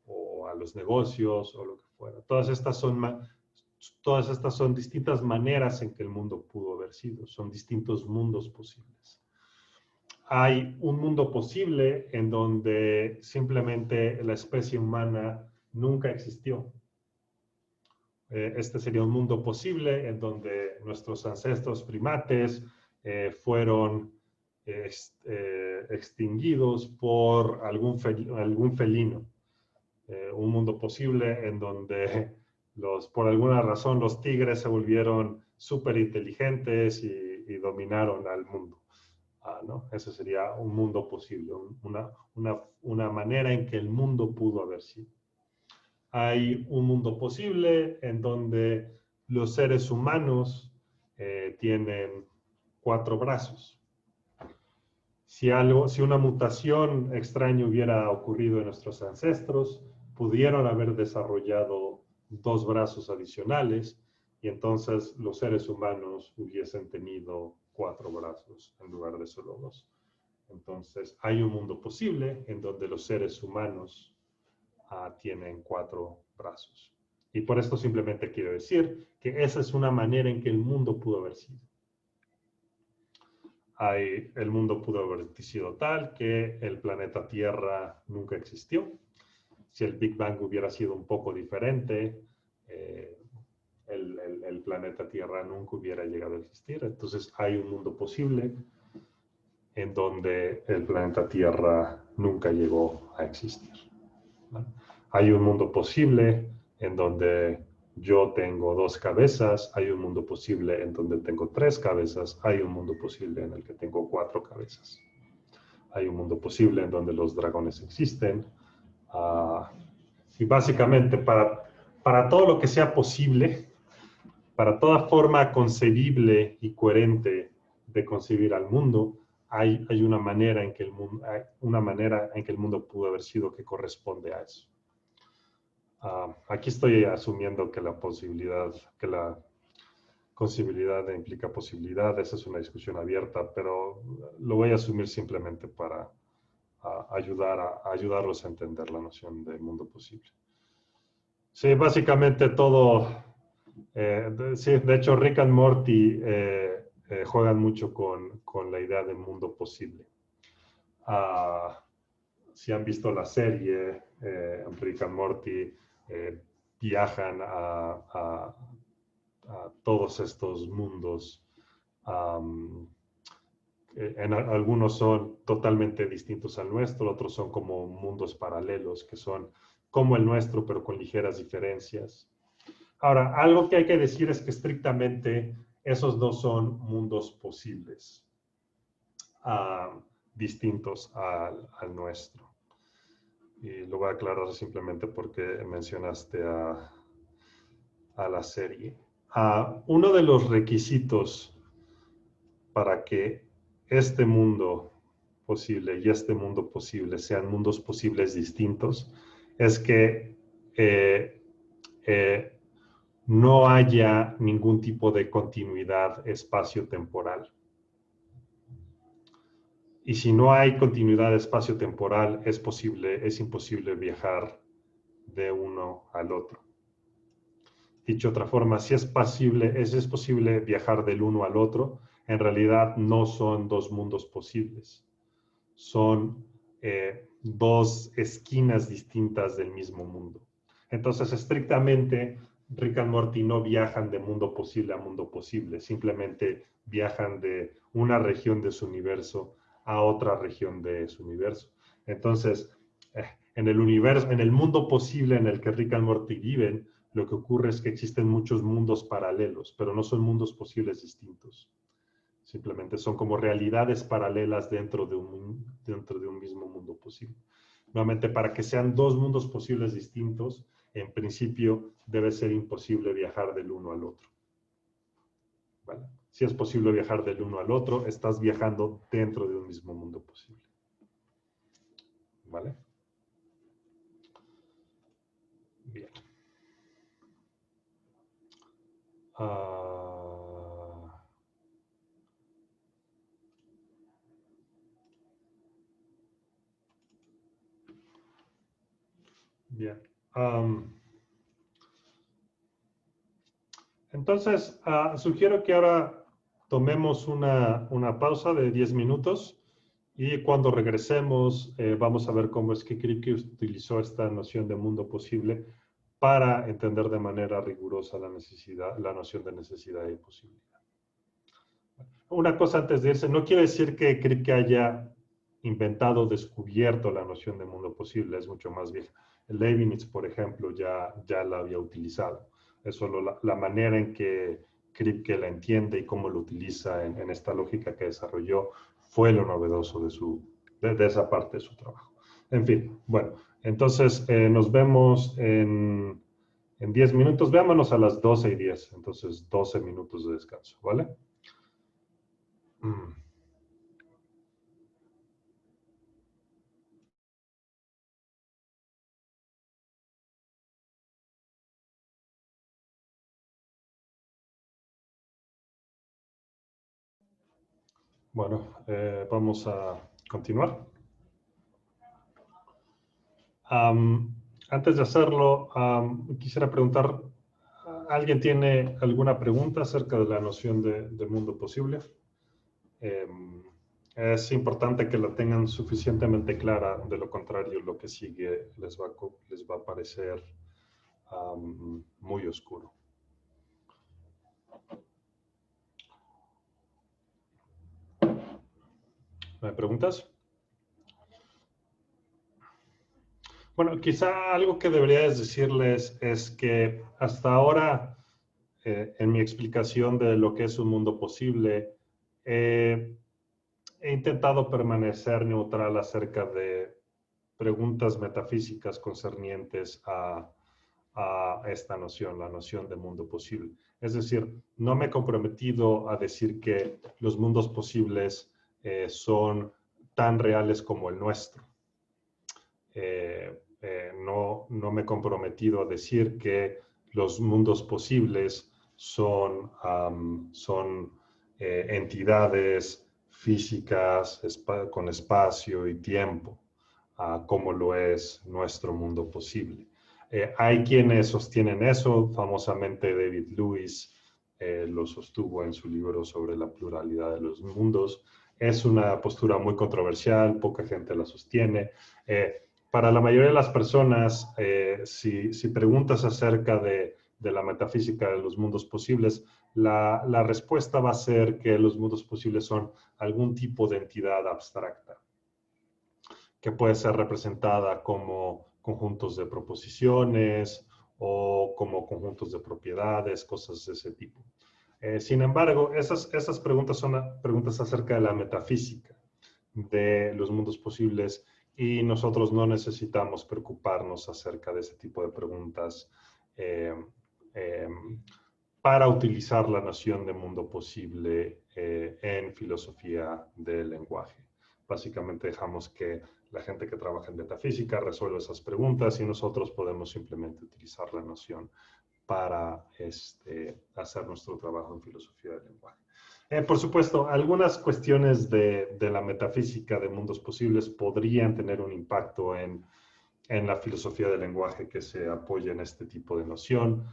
o a los negocios o lo que fuera. Todas estas son distintas maneras en que el mundo pudo haber sido. Son distintos mundos posibles. Hay un mundo posible en donde simplemente la especie humana nunca existió. Este sería un mundo posible en donde nuestros ancestros primates fueron extinguidos por algún felino. Un mundo posible en donde por alguna razón los tigres se volvieron súper inteligentes y dominaron al mundo. ¿No? Ese sería un mundo posible, una manera en que el mundo pudo haber sido. Hay un mundo posible en donde los seres humanos tienen 4 brazos. Si una mutación extraña hubiera ocurrido en nuestros ancestros, pudieron haber desarrollado 2 brazos adicionales y entonces los seres humanos hubiesen tenido 4 brazos en lugar de solo 2. Entonces, hay un mundo posible en donde los seres humanos tienen 4 brazos. Y por esto simplemente quiero decir que esa es una manera en que el mundo pudo haber sido. El mundo pudo haber sido tal que el planeta Tierra nunca existió. Si el Big Bang hubiera sido un poco diferente, el planeta Tierra nunca hubiera llegado a existir. Entonces hay un mundo posible en donde el planeta Tierra nunca llegó a existir. ¿Vale? Hay un mundo posible en donde yo tengo 2 cabezas, hay un mundo posible en donde tengo 3 cabezas, hay un mundo posible en el que tengo 4 cabezas. Hay un mundo posible en donde los dragones existen. Y básicamente para todo lo que sea posible, para toda forma concebible y coherente de concebir al mundo, hay una manera en que el mundo pudo haber sido que corresponde a eso. Aquí estoy asumiendo que la concebibilidad implica posibilidad. Esa es una discusión abierta, pero lo voy a asumir simplemente para ayudarlos a entender la noción de mundo posible. Sí, básicamente todo. Sí, de hecho, Rick and Morty juegan mucho con la idea de mundo posible. Si han visto la serie, Rick and Morty viajan todos estos mundos. Algunos son totalmente distintos al nuestro, otros son como mundos paralelos, que son como el nuestro, pero con ligeras diferencias. Ahora, algo que hay que decir es que estrictamente esos no son mundos posibles, distintos al nuestro. Y lo voy a aclarar simplemente porque mencionaste a la serie. Uno de los requisitos para que este mundo posible y este mundo posible sean mundos posibles distintos es que no haya ningún tipo de continuidad espacio-temporal. Y si no hay continuidad espacio-temporal, es imposible viajar de uno al otro. Dicho de otra forma, si es posible viajar del uno al otro, en realidad no son dos mundos posibles. Son dos esquinas distintas del mismo mundo. Entonces, estrictamente, Rick and Morty no viajan de mundo posible a mundo posible, simplemente viajan de una región de su universo a otra región de su universo. Entonces, en el mundo posible en el que Rick and Morty viven, lo que ocurre es que existen muchos mundos paralelos, pero no son mundos posibles distintos. Simplemente son como realidades paralelas dentro de un mismo mundo posible. Nuevamente, para que sean dos mundos posibles distintos, en principio debe ser imposible viajar del uno al otro. ¿Vale? Si es posible viajar del uno al otro, estás viajando dentro de un mismo mundo posible. ¿Vale? Bien. Bien. Entonces, sugiero que ahora tomemos una pausa de 10 minutos y cuando regresemos vamos a ver cómo es que Kripke utilizó esta noción de mundo posible para entender de manera rigurosa la noción de necesidad y posibilidad. Una cosa antes de irse, no quiere decir que Kripke haya inventado o descubierto la noción de mundo posible, es mucho más vieja. Leibniz, por ejemplo, ya la había utilizado. Es solo la manera en que Kripke la entiende y cómo lo utiliza en esta lógica que desarrolló fue lo novedoso de esa parte de su trabajo. En fin, bueno, entonces nos vemos en 10 minutos. Veámonos a las 12:10, entonces 12 minutos de descanso, ¿vale? Bueno, vamos a continuar. Antes de hacerlo, quisiera preguntar, ¿alguien tiene alguna pregunta acerca de la noción de mundo posible? Es importante que la tengan suficientemente clara, de lo contrario lo que sigue les va a parecer muy oscuro. ¿Me preguntas? Bueno, quizá algo que deberías decirles es que hasta ahora, en mi explicación de lo que es un mundo posible, he intentado permanecer neutral acerca de preguntas metafísicas concernientes a esta noción, la noción de mundo posible. Es decir, no me he comprometido a decir que los mundos posibles son tan reales como el nuestro. No me he comprometido a decir que los mundos posibles son entidades físicas con espacio y tiempo, como lo es nuestro mundo posible. Hay quienes sostienen eso, famosamente David Lewis lo sostuvo en su libro sobre la pluralidad de los mundos. Es una postura muy controversial, poca gente la sostiene. Para la mayoría de las personas, si preguntas acerca de de la metafísica de los mundos posibles, la respuesta va a ser que los mundos posibles son algún tipo de entidad abstracta, que puede ser representada como conjuntos de proposiciones o como conjuntos de propiedades, cosas de ese tipo. Sin embargo, esas preguntas son preguntas acerca de la metafísica de los mundos posibles y nosotros no necesitamos preocuparnos acerca de ese tipo de preguntas para utilizar la noción de mundo posible en filosofía del lenguaje. Básicamente dejamos que la gente que trabaja en metafísica resuelva esas preguntas y nosotros podemos simplemente utilizar la noción para hacer nuestro trabajo en filosofía del lenguaje. Por supuesto, algunas cuestiones de la metafísica de mundos posibles podrían tener un impacto en la filosofía del lenguaje que se apoya en este tipo de noción,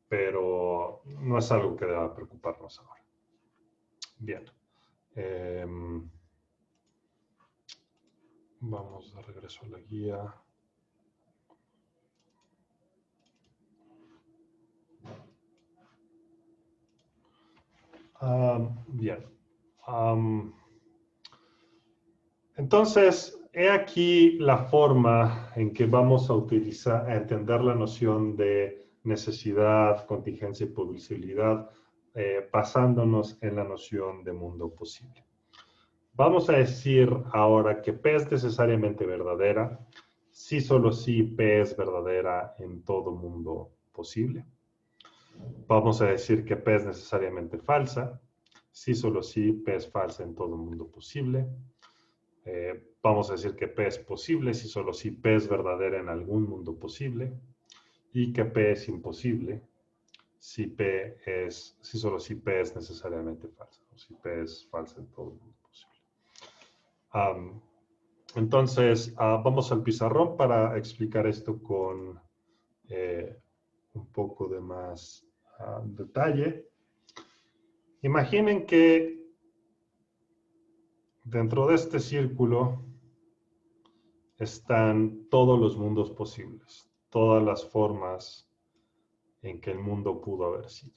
pero no es algo que deba preocuparnos ahora. Bien. Vamos de regreso a la guía. Bien. Entonces, he aquí la forma en que vamos a entender la noción de necesidad, contingencia y posibilidad, basándonos en la noción de mundo posible. Vamos a decir ahora que P es necesariamente verdadera, si solo si P es verdadera en todo mundo posible. Vamos a decir que P es necesariamente falsa, si solo si P es falsa en todo mundo posible. Vamos a decir que P es posible, si solo si P es verdadera en algún mundo posible. Y que P es imposible, si solo si P es necesariamente falsa, o si P es falsa en todo mundo posible. Entonces, vamos al pizarrón para explicar esto con un poco de más detalle. Imaginen que dentro de este círculo están todos los mundos posibles, todas las formas en que el mundo pudo haber sido.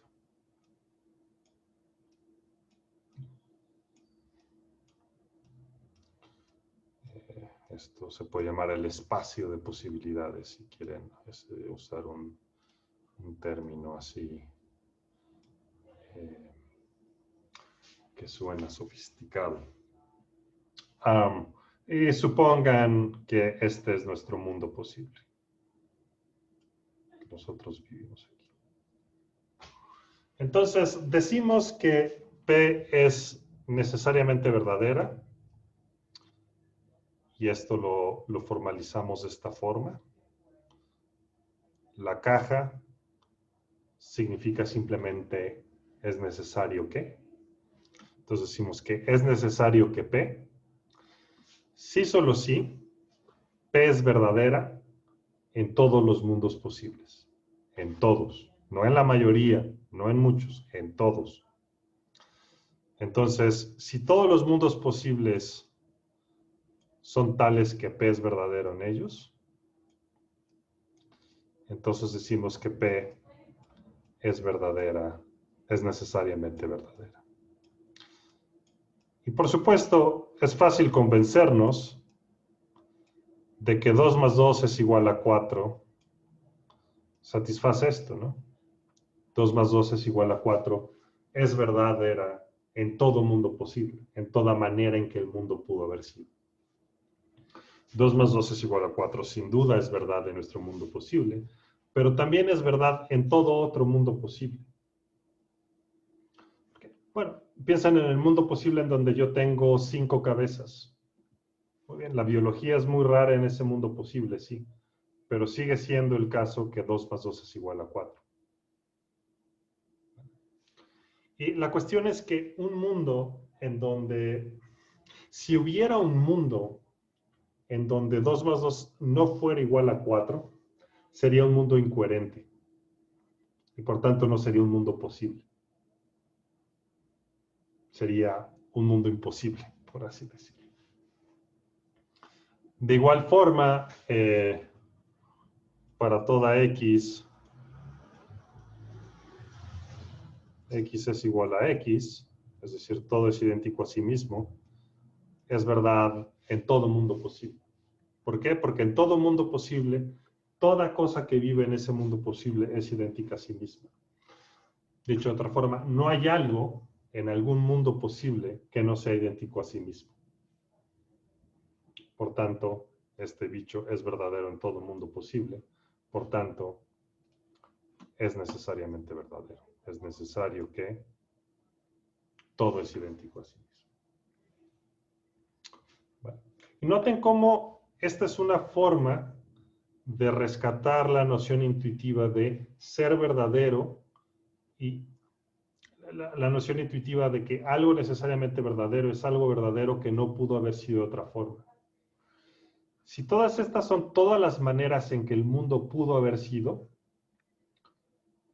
Esto se puede llamar el espacio de posibilidades, si quieren usar un término así que suena sofisticado. Y supongan que este es nuestro mundo posible. Nosotros vivimos aquí. Entonces, decimos que P es necesariamente verdadera. Y esto lo formalizamos de esta forma. La caja significa simplemente es necesario que. Entonces decimos que es necesario que P. Si solo si P es verdadera en todos los mundos posibles. En todos. No en la mayoría, no en muchos, en todos. Entonces, si todos los mundos posibles son tales que P es verdadero en ellos, entonces decimos que P es verdadera, es necesariamente verdadera. Y por supuesto, es fácil convencernos de que 2 más 2 es igual a 4. Satisface esto, ¿no? 2 más 2 es igual a 4. Es verdadera en todo mundo posible, en toda manera en que el mundo pudo haber sido. 2 más 2 es igual a 4, sin duda es verdad en nuestro mundo posible, pero también es verdad en todo otro mundo posible. Bueno, piensan en el mundo posible en donde yo tengo 5 cabezas. Muy bien, la biología es muy rara en ese mundo posible, sí, pero sigue siendo el caso que 2 más 2 es igual a 4. Y la cuestión es que un mundo en donde, si hubiera un mundo en donde 2 más 2 no fuera igual a 4, sería un mundo incoherente. Y por tanto no sería un mundo posible. Sería un mundo imposible, por así decirlo. De igual forma, para toda X, X es igual a X, es decir, todo es idéntico a sí mismo, es verdad en todo mundo posible. ¿Por qué? Porque en todo mundo posible, toda cosa que vive en ese mundo posible es idéntica a sí misma. Dicho de otra forma, no hay algo en algún mundo posible que no sea idéntico a sí mismo. Por tanto, este bicho es verdadero en todo mundo posible. Por tanto, es necesariamente verdadero. Es necesario que todo es idéntico a sí mismo. Bueno. Y noten cómo esta es una forma de rescatar la noción intuitiva de ser verdadero y la noción intuitiva de que algo necesariamente verdadero es algo verdadero que no pudo haber sido de otra forma. Si todas estas son todas las maneras en que el mundo pudo haber sido,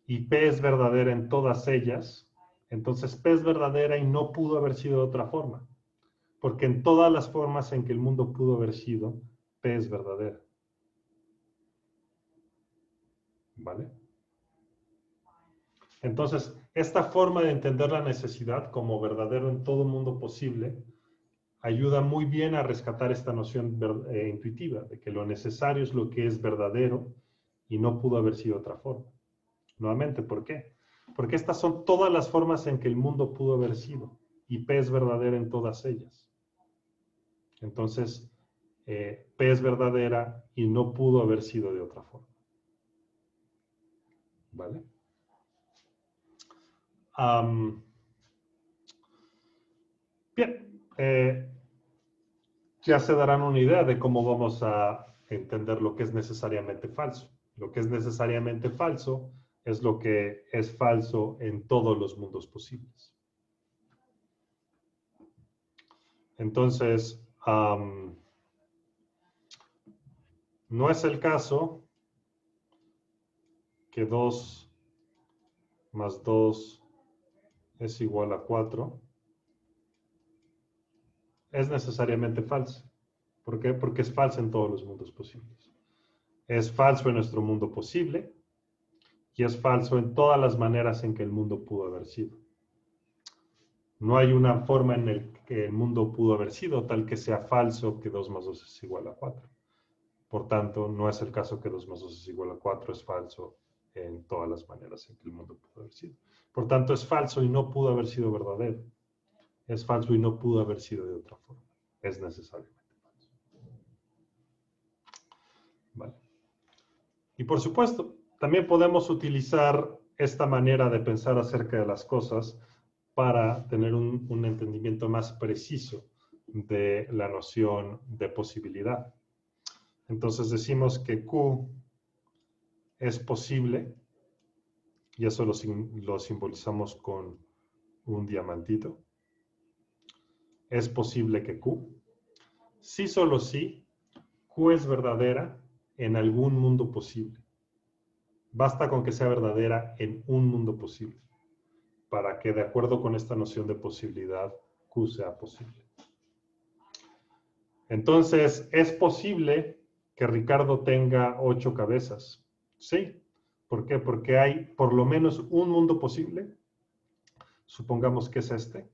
y P es verdadera en todas ellas, entonces P es verdadera y no pudo haber sido de otra forma. Porque en todas las formas en que el mundo pudo haber sido, P es verdadera. ¿Vale? Entonces, esta forma de entender la necesidad como verdadero en todo mundo posible ayuda muy bien a rescatar esta noción intuitiva de que lo necesario es lo que es verdadero y no pudo haber sido de otra forma. Nuevamente, ¿por qué? Porque estas son todas las formas en que el mundo pudo haber sido y P es verdadera en todas ellas. Entonces, P es verdadera y no pudo haber sido de otra forma. ¿Vale? Bien, ya se darán una idea de cómo vamos a entender lo que es necesariamente falso. Lo que es necesariamente falso es lo que es falso en todos los mundos posibles. Entonces, no es el caso que 2 más 2 es igual a 4. Es necesariamente falso. ¿Por qué? Porque es falso en todos los mundos posibles. Es falso en nuestro mundo posible y es falso en todas las maneras en que el mundo pudo haber sido. No hay una forma en la que el mundo pudo haber sido tal que sea falso que 2 más 2 es igual a 4. Por tanto, no es el caso que 2 más 2 es igual a 4, es falso en todas las maneras en que el mundo pudo haber sido. Por tanto, es falso y no pudo haber sido verdadero. Es falso y no pudo haber sido de otra forma. Es necesariamente falso. Vale. Y por supuesto, también podemos utilizar esta manera de pensar acerca de las cosas para tener un entendimiento más preciso de la noción de posibilidad. Entonces decimos que Q es posible, y eso lo simbolizamos con un diamantito. Es posible que Q, sí solo sí, Q es verdadera en algún mundo posible. Basta con que sea verdadera en un mundo posible para que, de acuerdo con esta noción de posibilidad, Q sea posible. Entonces, ¿es posible que Ricardo tenga 8 cabezas? Sí. ¿Por qué? Porque hay por lo menos un mundo posible, supongamos que es este,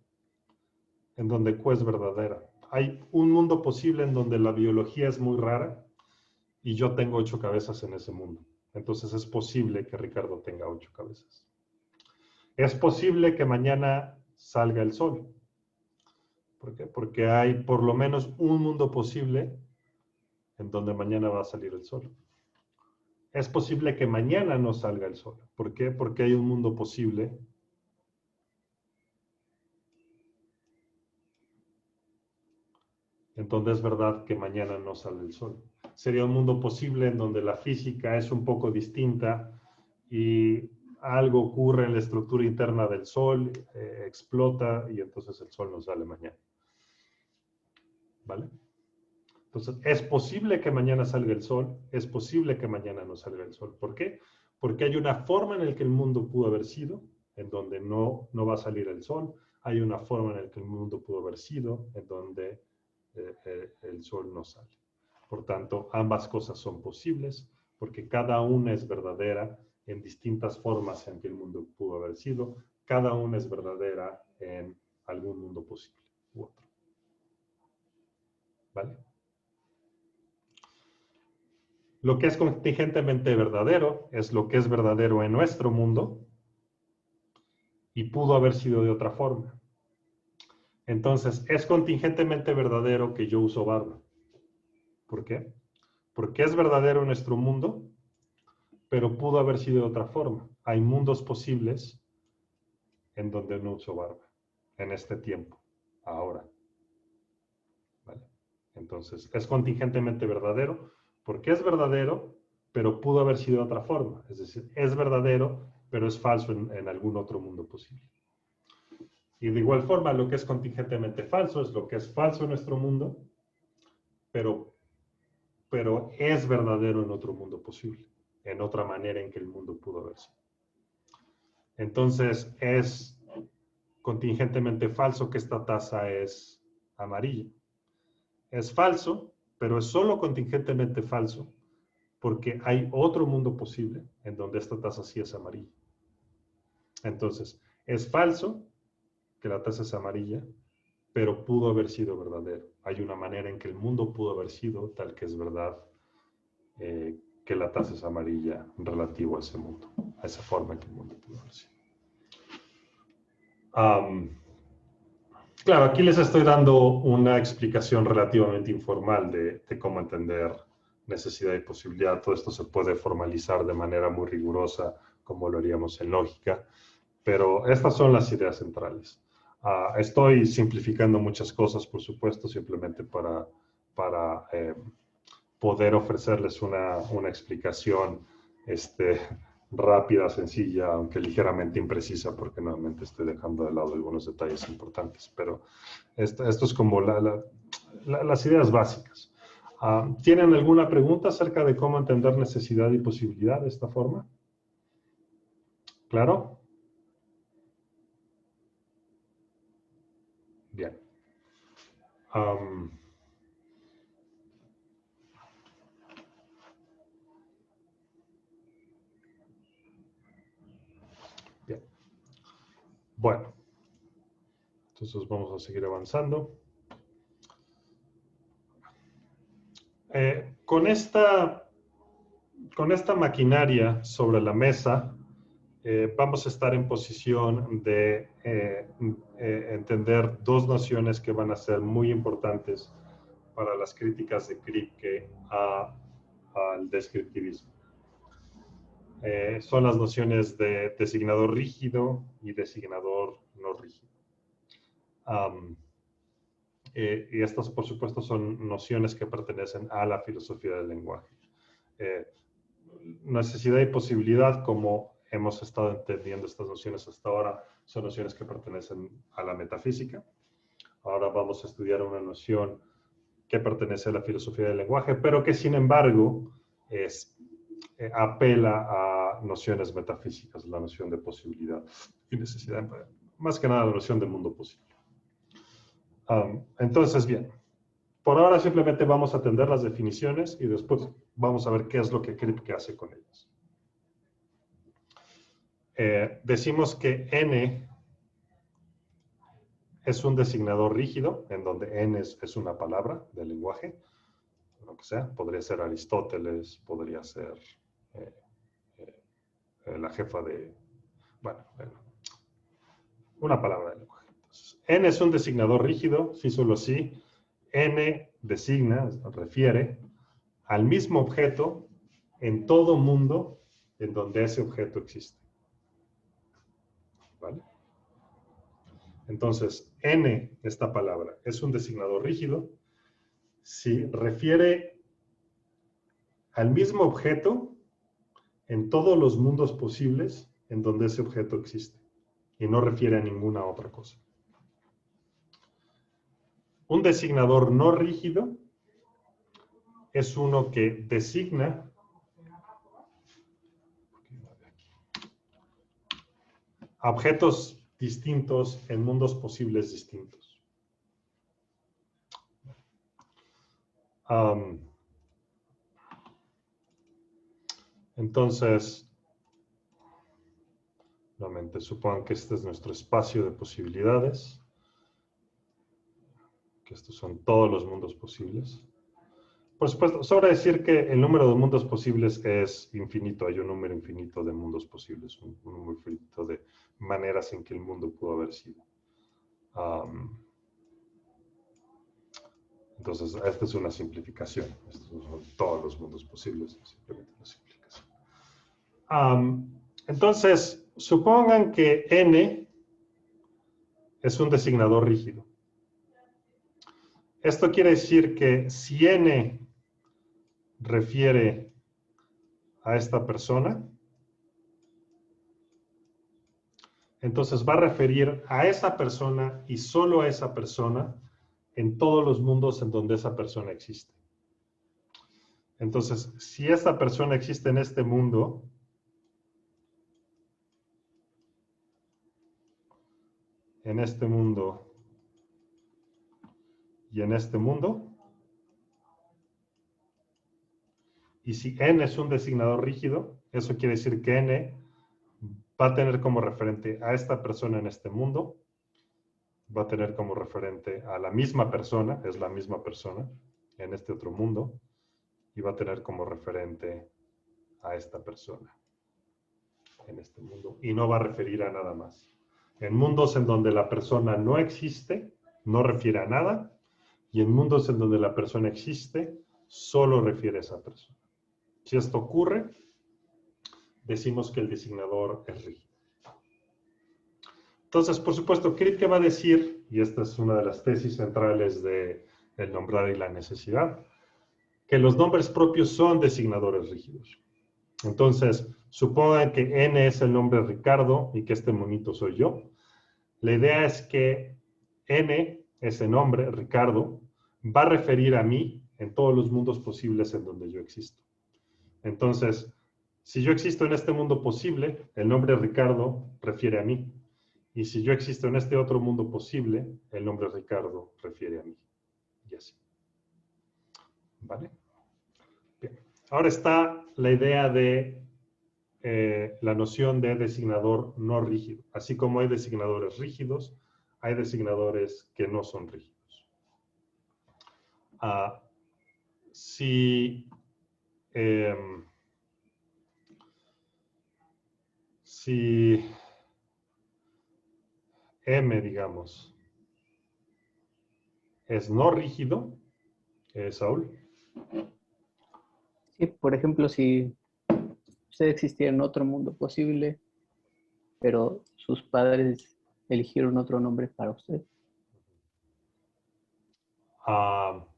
en donde Q es verdadera. Hay un mundo posible en donde la biología es muy rara y yo tengo 8 cabezas en ese mundo. Entonces es posible que Ricardo tenga 8 cabezas. Es posible que mañana salga el sol. ¿Por qué? Porque hay por lo menos un mundo posible en donde mañana va a salir el sol. Es posible que mañana no salga el sol. ¿Por qué? Porque hay un mundo posible en donde es verdad que mañana no sale el sol. Sería un mundo posible en donde la física es un poco distinta y algo ocurre en la estructura interna del sol, explota y entonces el sol no sale mañana. ¿Vale? Entonces, es posible que mañana salga el sol, es posible que mañana no salga el sol. ¿Por qué? Porque hay una forma en la que el mundo pudo haber sido, en donde no va a salir el sol. Hay una forma en la que el mundo pudo haber sido, en donde el sol no sale. Por tanto, ambas cosas son posibles, porque cada una es verdadera en distintas formas en que el mundo pudo haber sido, cada una es verdadera en algún mundo posible u otro. ¿Vale? Lo que es contingentemente verdadero es lo que es verdadero en nuestro mundo y pudo haber sido de otra forma. Entonces, es contingentemente verdadero que yo uso barba. ¿Por qué? Porque es verdadero en nuestro mundo, pero pudo haber sido de otra forma. Hay mundos posibles en donde no uso barba, en este tiempo, ahora. ¿Vale? Entonces, es contingentemente verdadero porque es verdadero, pero pudo haber sido de otra forma. Es decir, es verdadero, pero es falso en algún otro mundo posible. Y de igual forma, lo que es contingentemente falso es lo que es falso en nuestro mundo, pero es verdadero en otro mundo posible, en otra manera en que el mundo pudo haber sido. Entonces, es contingentemente falso que esta taza es amarilla. Es falso, pero es solo contingentemente falso, porque hay otro mundo posible en donde esta taza sí es amarilla. Entonces, es falso que la taza es amarilla, pero pudo haber sido verdadero. Hay una manera en que el mundo pudo haber sido tal que es verdad que la taza es amarilla relativo a ese mundo, a esa forma en que el mundo pudo haber sido. Claro, aquí les estoy dando una explicación relativamente informal de cómo entender necesidad y posibilidad. Todo esto se puede formalizar de manera muy rigurosa, como lo haríamos en lógica, pero estas son las ideas centrales. Estoy simplificando muchas cosas, por supuesto, simplemente para poder ofrecerles una explicación rápida, sencilla, aunque ligeramente imprecisa, porque nuevamente estoy dejando de lado algunos detalles importantes, pero esto es como las ideas básicas. ¿Tienen alguna pregunta acerca de cómo entender necesidad y posibilidad de esta forma? ¿Claro? Bien. Bien. Bueno. Entonces vamos a seguir avanzando. Con esta maquinaria sobre la mesa, vamos a estar en posición de entender dos nociones que van a ser muy importantes para las críticas de Kripke al descriptivismo. Son las nociones de designador rígido y designador no rígido. Y estas, por supuesto, son nociones que pertenecen a la filosofía del lenguaje. Necesidad y posibilidad, como hemos estado entendiendo estas nociones hasta ahora, son nociones que pertenecen a la metafísica. Ahora vamos a estudiar una noción que pertenece a la filosofía del lenguaje, pero que sin embargo apela a nociones metafísicas, la noción de posibilidad y necesidad, más que nada la noción del mundo posible. Entonces, bien, por ahora simplemente vamos a atender las definiciones y después vamos a ver qué es lo que Kripke hace con ellas. Decimos que n es un designador rígido, en donde n es una palabra del lenguaje, lo que sea, podría ser Aristóteles, podría ser la jefa de, bueno, una palabra del lenguaje. Entonces, n es un designador rígido, sí, solo sí. N designa, refiere al mismo objeto en todo mundo en donde ese objeto existe. ¿Vale? Entonces, n, esta palabra, es un designador rígido si refiere al mismo objeto en todos los mundos posibles en donde ese objeto existe y no refiere a ninguna otra cosa. Un designador no rígido es uno que designa a objetos distintos en mundos posibles distintos. Entonces, Nuevamente, supongan que este es nuestro espacio de posibilidades, que estos son todos los mundos posibles. Por supuesto, sobra decir que el número de mundos posibles es infinito. Hay un número infinito de mundos posibles, un número infinito de maneras en que el mundo pudo haber sido. Entonces, esta es una simplificación. Estos son todos los mundos posibles, simplemente una simplificación. Entonces, supongan que n es un designador rígido. Esto quiere decir que si n refiere a esta persona, entonces va a referir a esa persona y solo a esa persona en todos los mundos en donde esa persona existe. Entonces, si esta persona existe en este mundo, y en este mundo, y si n es un designador rígido, eso quiere decir que n va a tener como referente a esta persona en este mundo, va a tener como referente a la misma persona, es la misma persona, en este otro mundo, y va a tener como referente a esta persona en este mundo, y no va a referir a nada más. En mundos en donde la persona no existe, no refiere a nada, y en mundos en donde la persona existe, solo refiere a esa persona. Si esto ocurre, decimos que el designador es rígido. Entonces, por supuesto, Kripke va a decir, y esta es una de las tesis centrales de el nombrar y la necesidad, que los nombres propios son designadores rígidos. Entonces, supongan que N es el nombre Ricardo y que este monito soy yo. La idea es que N, ese nombre, Ricardo, va a referir a mí en todos los mundos posibles en donde yo existo. Entonces, si yo existo en este mundo posible, el nombre Ricardo refiere a mí. Y si yo existo en este otro mundo posible, el nombre Ricardo refiere a mí. Y así. ¿Vale? Bien. Ahora está la idea de la noción de designador no rígido. Así como hay designadores rígidos, hay designadores que no son rígidos. Si M, digamos, es no rígido, Saúl. Sí, por ejemplo, si usted existiera en otro mundo posible, pero sus padres eligieron otro nombre para usted.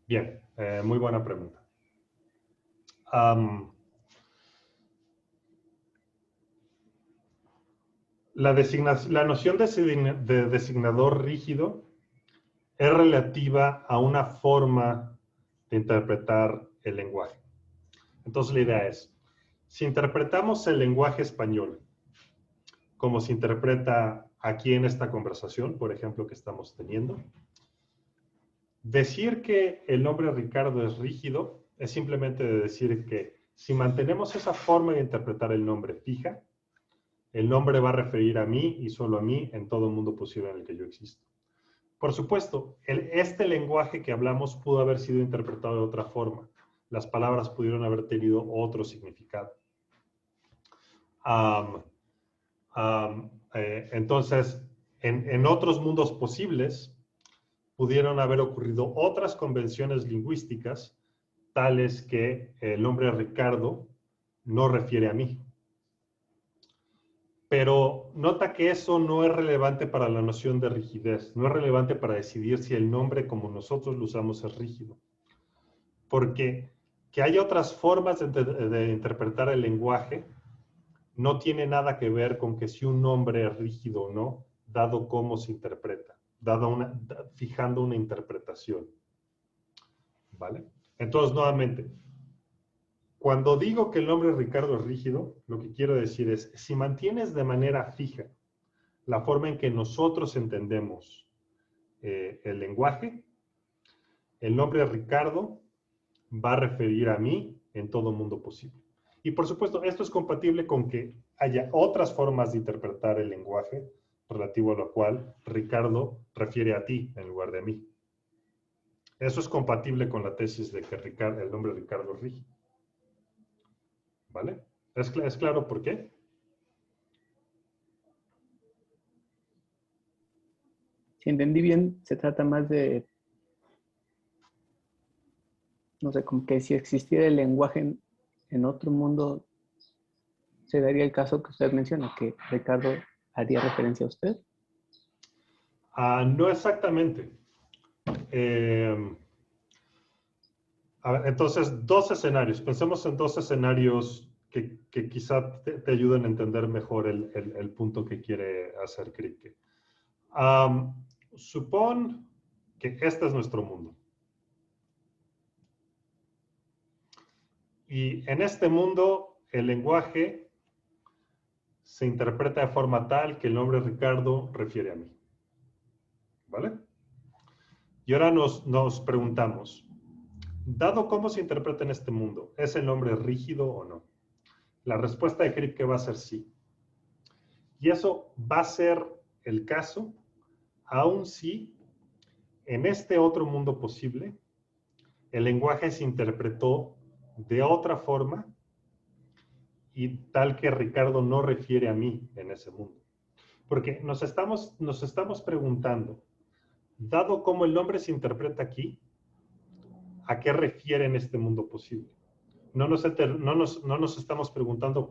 Bien, muy buena pregunta. La noción de designador rígido es relativa a una forma de interpretar el lenguaje. Entonces la idea es, si interpretamos el lenguaje español como se interpreta aquí en esta conversación, por ejemplo, que estamos teniendo, decir que el nombre Ricardo es rígido es simplemente decir que si mantenemos esa forma de interpretar el nombre fija, el nombre va a referir a mí y solo a mí en todo mundo posible en el que yo existo. Por supuesto, este lenguaje que hablamos pudo haber sido interpretado de otra forma. Las palabras pudieron haber tenido otro significado. Entonces, en otros mundos posibles, pudieron haber ocurrido otras convenciones lingüísticas, tales que el nombre Ricardo no refiere a mí. Pero nota que eso no es relevante para la noción de rigidez, no es relevante para decidir si el nombre como nosotros lo usamos es rígido. Porque que haya otras formas de interpretar el lenguaje no tiene nada que ver con que si un nombre es rígido o no, dado cómo se interpreta, fijando una interpretación. ¿Vale? Entonces, nuevamente, cuando digo que el nombre Ricardo es rígido, lo que quiero decir es, si mantienes de manera fija la forma en que nosotros entendemos el lenguaje, el nombre Ricardo va a referir a mí en todo mundo posible. Y por supuesto, esto es compatible con que haya otras formas de interpretar el lenguaje relativo a lo cual Ricardo refiere a ti en lugar de a mí. Eso es compatible con la tesis de que el nombre Ricardo rige. ¿Vale? ¿Es claro por qué? Si entendí bien, se trata más de, no sé, como que si existiera el lenguaje en otro mundo, se daría el caso que usted menciona, que Ricardo haría referencia a usted. No exactamente. A ver, entonces, dos escenarios. Pensemos en dos escenarios que quizá te ayuden a entender mejor el punto que quiere hacer Kripke. Supón que este es nuestro mundo. Y en este mundo, el lenguaje se interpreta de forma tal que el nombre Ricardo refiere a mí. ¿Vale? Y ahora nos preguntamos, dado cómo se interpreta en este mundo, ¿es el nombre rígido o no? La respuesta de Kripke va a ser sí. Y eso va a ser el caso, aun si en este otro mundo posible el lenguaje se interpretó de otra forma y tal que Ricardo no refiere a mí en ese mundo. Porque nos estamos preguntando, dado cómo el nombre se interpreta aquí, ¿a qué refiere en este mundo posible? No nos estamos preguntando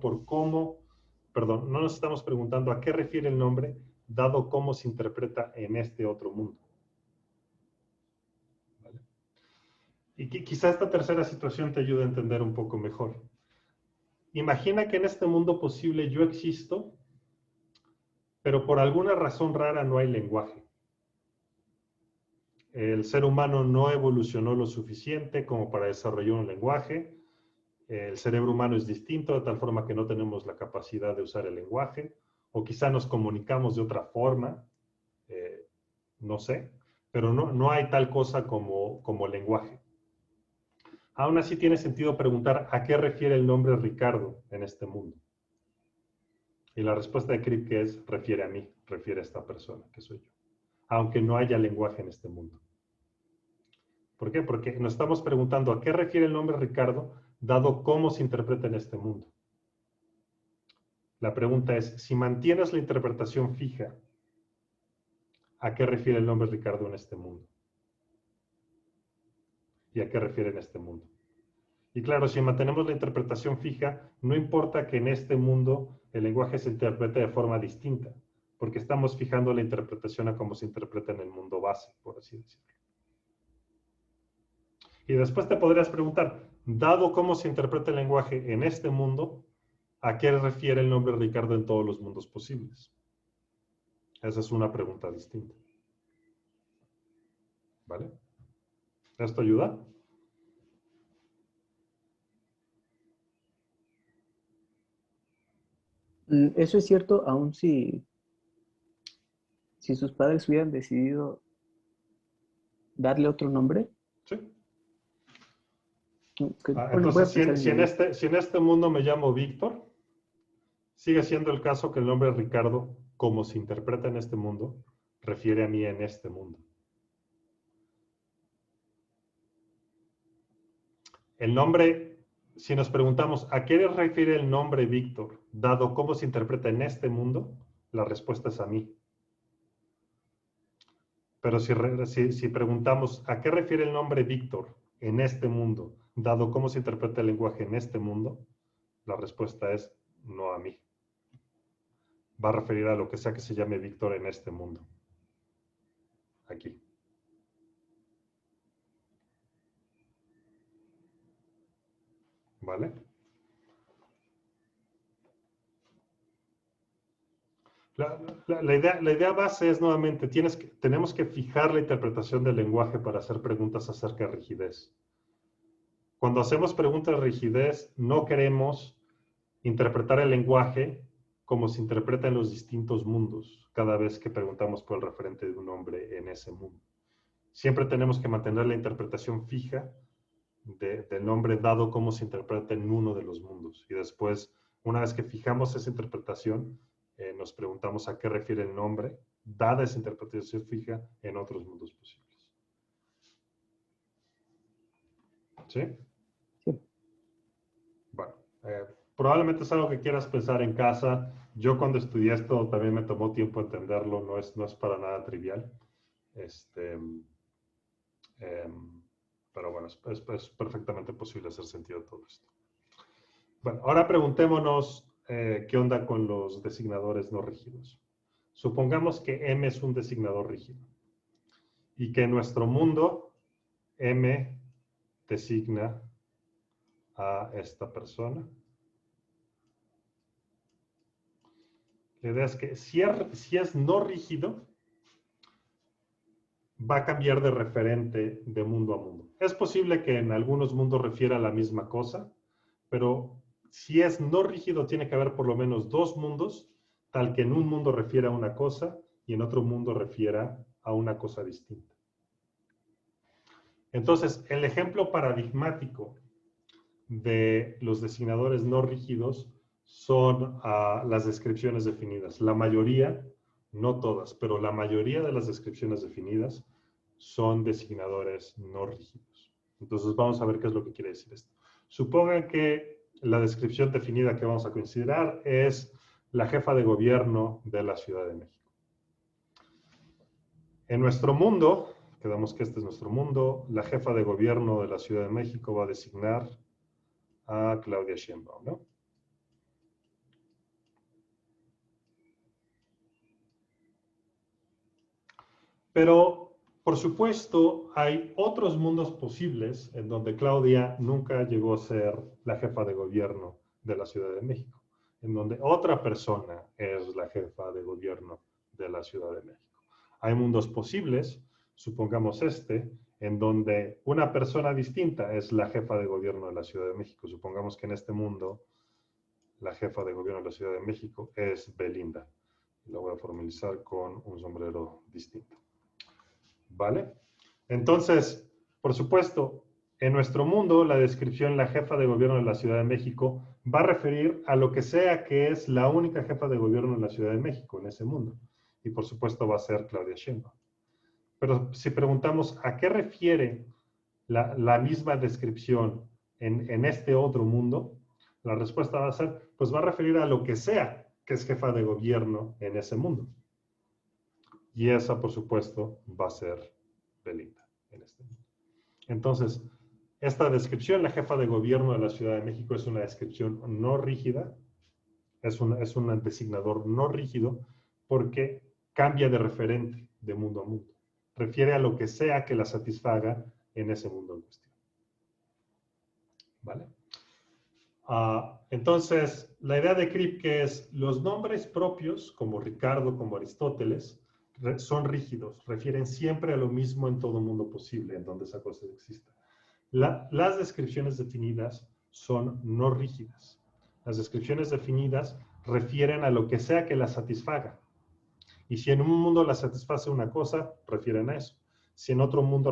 no nos estamos preguntando a qué refiere el nombre, dado cómo se interpreta en este otro mundo. ¿Vale? Y quizá esta tercera situación te ayude a entender un poco mejor. Imagina que en este mundo posible yo existo, pero por alguna razón rara no hay lenguaje. El ser humano no evolucionó lo suficiente como para desarrollar un lenguaje. El cerebro humano es distinto, de tal forma que no tenemos la capacidad de usar el lenguaje, o quizá nos comunicamos de otra forma, no sé, pero no hay tal cosa como lenguaje. Aún así tiene sentido preguntar a qué refiere el nombre Ricardo en este mundo. Y la respuesta de Kripke es, refiere a mí, refiere a esta persona, que soy yo, aunque no haya lenguaje en este mundo. ¿Por qué? Porque nos estamos preguntando a qué refiere el nombre Ricardo, dado cómo se interpreta en este mundo. La pregunta es, si mantienes la interpretación fija, ¿a qué refiere el nombre Ricardo en este mundo? ¿Y a qué refiere en este mundo? Y claro, si mantenemos la interpretación fija, no importa que en este mundo el lenguaje se interprete de forma distinta, porque estamos fijando la interpretación a cómo se interpreta en el mundo base, por así decirlo. Y después te podrías preguntar, dado cómo se interpreta el lenguaje en este mundo, ¿a qué refiere el nombre Ricardo en todos los mundos posibles? Esa es una pregunta distinta. ¿Vale? ¿Esto ayuda? Eso es cierto, aun si sus padres hubieran decidido darle otro nombre. Sí. Voy Entonces, a pensar si en este mundo me llamo Víctor, sigue siendo el caso que el nombre Ricardo, como se interpreta en este mundo, refiere a mí en este mundo. El nombre, si nos preguntamos ¿a qué refiere el nombre Víctor, dado cómo se interpreta en este mundo? La respuesta es a mí. Pero si preguntamos ¿a qué refiere el nombre Víctor en este mundo, dado cómo se interpreta el lenguaje en este mundo? La respuesta es no a mí. Va a referir a lo que sea que se llame Víctor en este mundo. Aquí. ¿Vale? La idea base es nuevamente, tenemos que fijar la interpretación del lenguaje para hacer preguntas acerca de rigidez. Cuando hacemos preguntas de rigidez, no queremos interpretar el lenguaje como se interpreta en los distintos mundos, cada vez que preguntamos por el referente de un nombre en ese mundo. Siempre tenemos que mantener la interpretación fija del nombre dado cómo se interpreta en uno de los mundos y después Una vez que fijamos esa interpretación, nos preguntamos a qué refiere el nombre, dada esa interpretación fija en otros mundos posibles. ¿Sí? Sí. Bueno, probablemente es algo que quieras pensar en casa. Yo cuando estudié esto también me tomó tiempo entenderlo, no es para nada trivial. Pero bueno, es perfectamente posible hacer sentido de todo esto. Bueno, ahora preguntémonos qué onda con los designadores no rígidos. Supongamos que M es un designador rígido y que en nuestro mundo M designa a esta persona. La idea es que si es no rígido, va a cambiar de referente de mundo a mundo. Es posible que en algunos mundos refiera a la misma cosa, pero si es no rígido, tiene que haber por lo menos dos mundos, tal que en un mundo refiera a una cosa y en otro mundo refiera a una cosa distinta. Entonces, el ejemplo paradigmático de los designadores no rígidos son las descripciones definidas. La mayoría, no todas, pero la mayoría de las descripciones definidas son designadores no rígidos. Entonces vamos a ver qué es lo que quiere decir esto. Supongan que la descripción definida que vamos a considerar es la jefa de gobierno de la Ciudad de México. En nuestro mundo, quedamos que este es nuestro mundo, la jefa de gobierno de la Ciudad de México va a designar a Claudia Sheinbaum, ¿no? Pero, por supuesto, hay otros mundos posibles en donde Claudia nunca llegó a ser la jefa de gobierno de la Ciudad de México, en donde otra persona es la jefa de gobierno de la Ciudad de México. Hay mundos posibles, supongamos en donde una persona distinta es la jefa de gobierno de la Ciudad de México. Supongamos que en este mundo la jefa de gobierno de la Ciudad de México es Belinda. Lo voy a formalizar con un sombrero distinto. ¿Vale? Entonces, por supuesto, en nuestro mundo, la descripción la jefa de gobierno de la Ciudad de México va a referir a lo que sea que es la única jefa de gobierno de la Ciudad de México en ese mundo. Y por supuesto va a ser Claudia Sheinbaum. Pero si preguntamos a qué refiere la misma descripción en este otro mundo, la respuesta va a ser, pues va a referir a lo que sea que es jefa de gobierno en ese mundo. Y esa, por supuesto, va a ser Belinda en este mundo. Entonces, esta descripción, la jefa de gobierno de la Ciudad de México, es una descripción no rígida, es un designador no rígido, porque cambia de referente de mundo a mundo. Refiere a lo que sea que la satisfaga en ese mundo en cuestión. ¿Vale? Entonces, la idea de Kripke es los nombres propios, como Ricardo, como Aristóteles, son rígidos, refieren siempre a lo mismo en todo mundo posible, en donde esa cosa exista. Las descripciones definidas son no rígidas. Las descripciones definidas refieren a lo que sea que la satisfaga. Y si en un mundo la satisface una cosa, refieren a eso. Si en otro mundo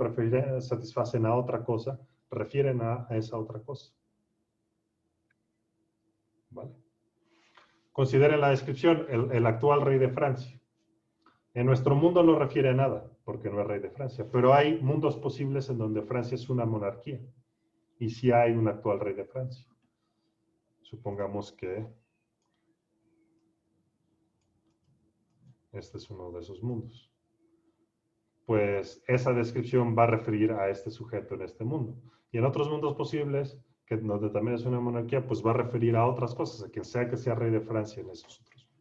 satisfacen a otra cosa, refieren a esa otra cosa. ¿Vale? Consideren la descripción, el actual rey de Francia. En nuestro mundo no refiere a nada, porque no es rey de Francia, pero hay mundos posibles en donde Francia es una monarquía, y sí hay un actual rey de Francia. Supongamos que este es uno de esos mundos. Pues esa descripción va a referir a este sujeto en este mundo. Y en otros mundos posibles, donde también es una monarquía, pues va a referir a otras cosas, a quien sea que sea rey de Francia en esos otros mundos.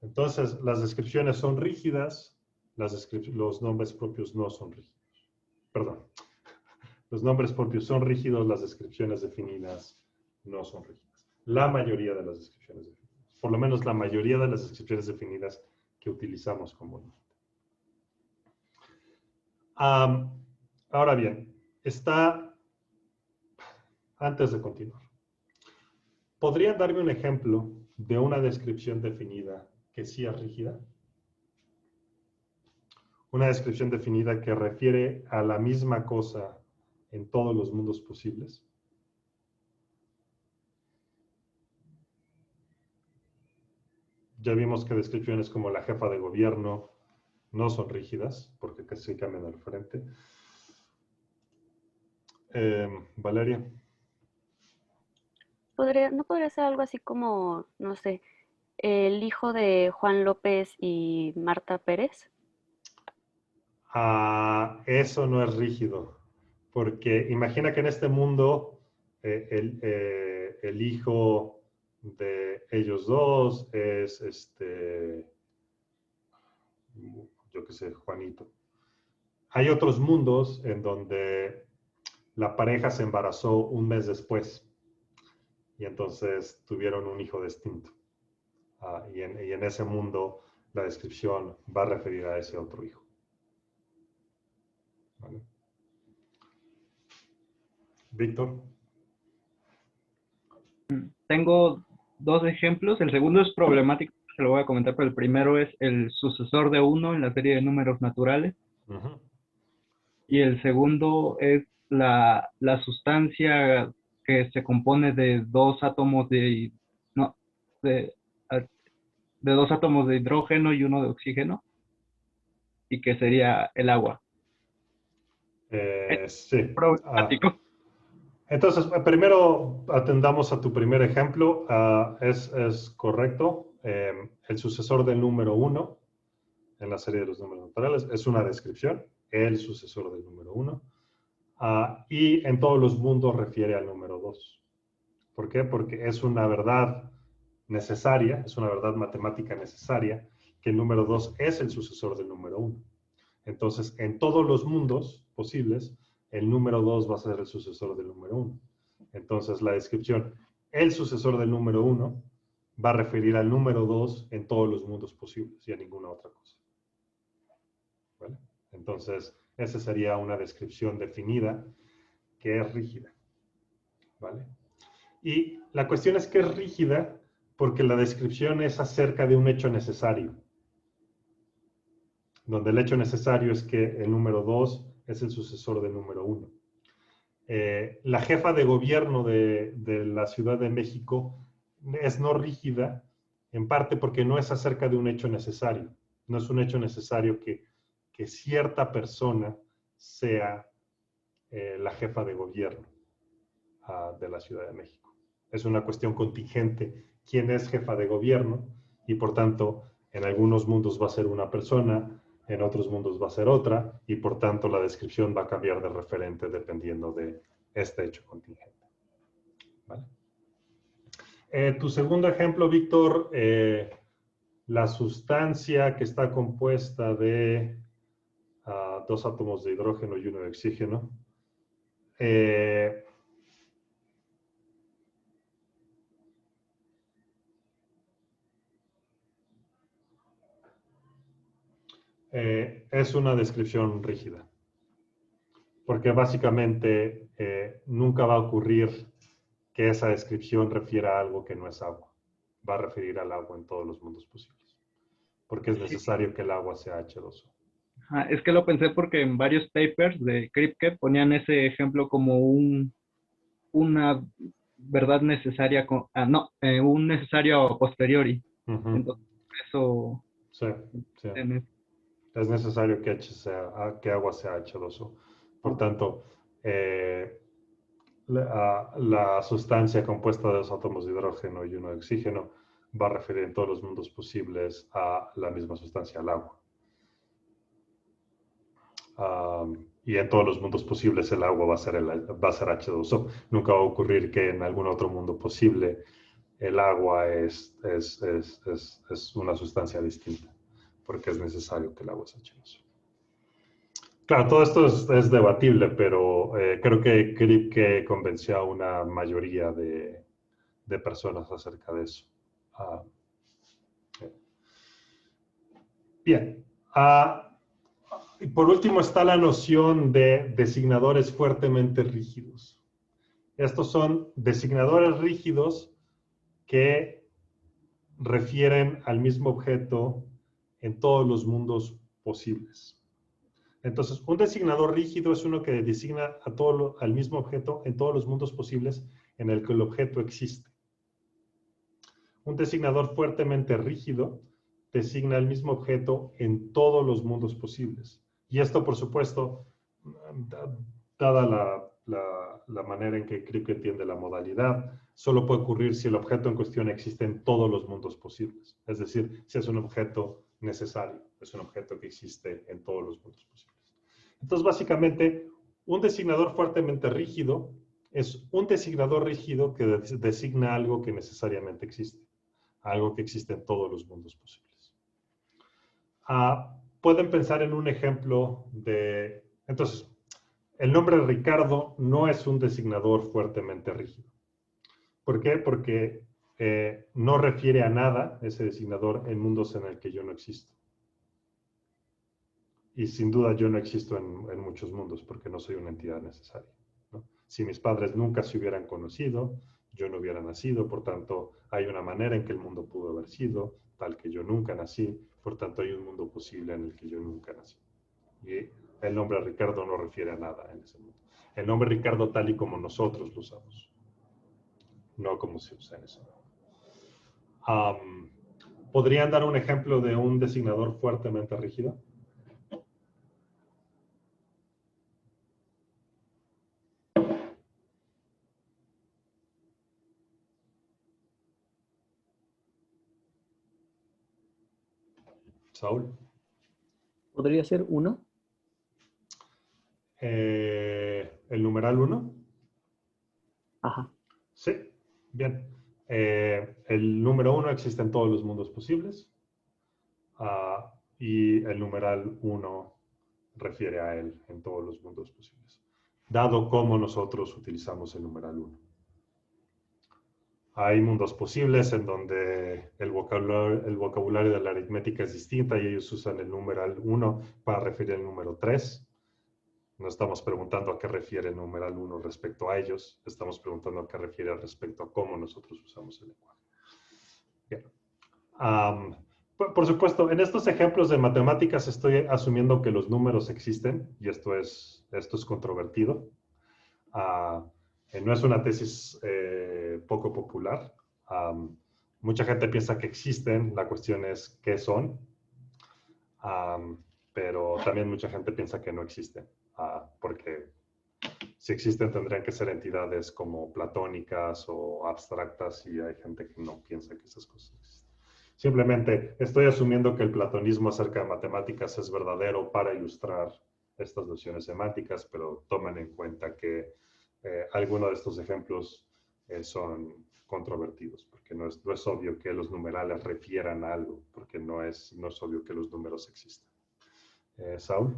Entonces, las descripciones son rígidas, los nombres propios no son rígidos. Perdón. Los nombres propios son rígidos, las descripciones definidas no son rígidas. La mayoría de las descripciones definidas. Por lo menos la mayoría de las descripciones definidas que utilizamos comúnmente. Ahora bien, antes de continuar, ¿podrían darme un ejemplo de una descripción definida que sí es rígida? Una descripción definida que refiere a la misma cosa en todos los mundos posibles. Ya vimos que descripciones como la jefa de gobierno no son rígidas, porque casi cambian el referente. Valeria. ¿No podría ser algo así como, no sé, el hijo de Juan López y Marta Pérez? Eso no es rígido, porque imagina que en este mundo el hijo de ellos dos es, yo qué sé, Juanito. Hay otros mundos en donde la pareja se embarazó un mes después y entonces tuvieron un hijo distinto. Y en ese mundo la descripción va a referir a ese otro hijo. ¿Vale? Víctor. Tengo dos ejemplos. El segundo es problemático, que lo voy a comentar, pero el primero es el sucesor de 1 en la serie de números naturales. Uh-huh. Y el segundo es la sustancia que se compone de dos átomos de dos átomos de hidrógeno y uno de oxígeno, y que sería el agua. Sí. Problemático. Entonces, primero atendamos a tu primer ejemplo. Es correcto. El sucesor del número 1 en la serie de los números naturales es una descripción, el sucesor del número 1. Y en todos los mundos refiere al número 2. ¿Por qué? Porque es una verdad necesaria, es una verdad matemática necesaria, que el número 2 es el sucesor del número 1. Entonces, en todos los mundos posibles, el número 2 va a ser el sucesor del número 1. Entonces, la descripción, el sucesor del número 1, va a referir al número 2 en todos los mundos posibles y a ninguna otra cosa. ¿Vale? Entonces, esa sería una descripción definida que es rígida. ¿Vale? Y la cuestión es que es rígida porque la descripción es acerca de un hecho necesario, donde el hecho necesario es que el número 2 es el sucesor del número 1. La jefa de gobierno de la Ciudad de México es no rígida, en parte porque no es acerca de un hecho necesario. No es un hecho necesario que cierta persona sea la jefa de gobierno de la Ciudad de México. Es una cuestión contingente quién es jefa de gobierno y por tanto en algunos mundos va a ser una persona, en otros mundos va a ser otra y por tanto la descripción va a cambiar de referente dependiendo de este hecho contingente. ¿Vale? Tu segundo ejemplo, Víctor, la sustancia que está compuesta de dos átomos de hidrógeno y uno de oxígeno. Es una descripción rígida, porque básicamente nunca va a ocurrir que esa descripción refiera a algo que no es agua. Va a referir al agua en todos los mundos posibles, porque es necesario que el agua sea H2O. Es que lo pensé porque en varios papers de Kripke ponían ese ejemplo como una verdad necesaria, un necesario a posteriori. Uh-huh. Entonces, eso... Sí, sí. Es necesario que agua sea H2O. Por tanto, la sustancia compuesta de dos átomos de hidrógeno y uno de oxígeno va a referir en todos los mundos posibles a la misma sustancia, al agua. Y en todos los mundos posibles el agua va a ser H2O. Nunca va a ocurrir que en algún otro mundo posible el agua es una sustancia distinta, porque es necesario que el agua sea H2O. Claro, todo esto es debatible, pero creo que Kripke convenció a una mayoría de personas acerca de eso. Bien. Y por último está la noción de designadores fuertemente rígidos. Estos son designadores rígidos que refieren al mismo objeto en todos los mundos posibles. Entonces, un designador rígido es uno que designa al mismo objeto en todos los mundos posibles en el que el objeto existe. Un designador fuertemente rígido designa el mismo objeto en todos los mundos posibles. Y esto, por supuesto, dada la manera en que Kripke entiende la modalidad, solo puede ocurrir si el objeto en cuestión existe en todos los mundos posibles. Es decir, si es un objeto necesario, es un objeto que existe en todos los mundos posibles. Entonces, básicamente, un designador fuertemente rígido es un designador rígido que designa algo que necesariamente existe, algo que existe en todos los mundos posibles. Pueden pensar en un ejemplo de... Entonces, el nombre Ricardo no es un designador fuertemente rígido. ¿Por qué? Porque no refiere a nada, ese designador, en mundos en el que yo no existo. Y sin duda yo no existo en muchos mundos porque no soy una entidad necesaria, ¿no? Si mis padres nunca se hubieran conocido, yo no hubiera nacido, por tanto, hay una manera en que el mundo pudo haber sido, tal que yo nunca nací, por tanto, hay un mundo posible en el que yo nunca nací. Y el nombre Ricardo no refiere a nada en ese mundo. El nombre Ricardo tal y como nosotros lo usamos, no como se usa en ese mundo. ¿Podrían dar un ejemplo de un designador fuertemente rígido? Saúl. ¿Podría ser 1? ¿El numeral 1? Ajá. Sí, bien. El número 1 existe en todos los mundos posibles. Y el numeral 1 refiere a él en todos los mundos posibles, dado cómo nosotros utilizamos el numeral 1. Hay mundos posibles en donde el vocabulario de la aritmética es distinta y ellos usan el numeral 1 para referir al número 3. No estamos preguntando a qué refiere el numeral 1 respecto a ellos, estamos preguntando a qué refiere respecto a cómo nosotros usamos el lenguaje. Bien. Por supuesto, en estos ejemplos de matemáticas estoy asumiendo que los números existen, y esto es controvertido. No es una tesis poco popular. Mucha gente piensa que existen, la cuestión es qué son, pero también mucha gente piensa que no existen, porque si existen tendrían que ser entidades como platónicas o abstractas, y hay gente que no piensa que esas cosas existen. Simplemente estoy asumiendo que el platonismo acerca de matemáticas es verdadero para ilustrar estas nociones semánticas, pero tomen en cuenta que algunos de estos ejemplos son controvertidos, porque no es obvio que los numerales refieran a algo, porque no es obvio que los números existan. Saúl.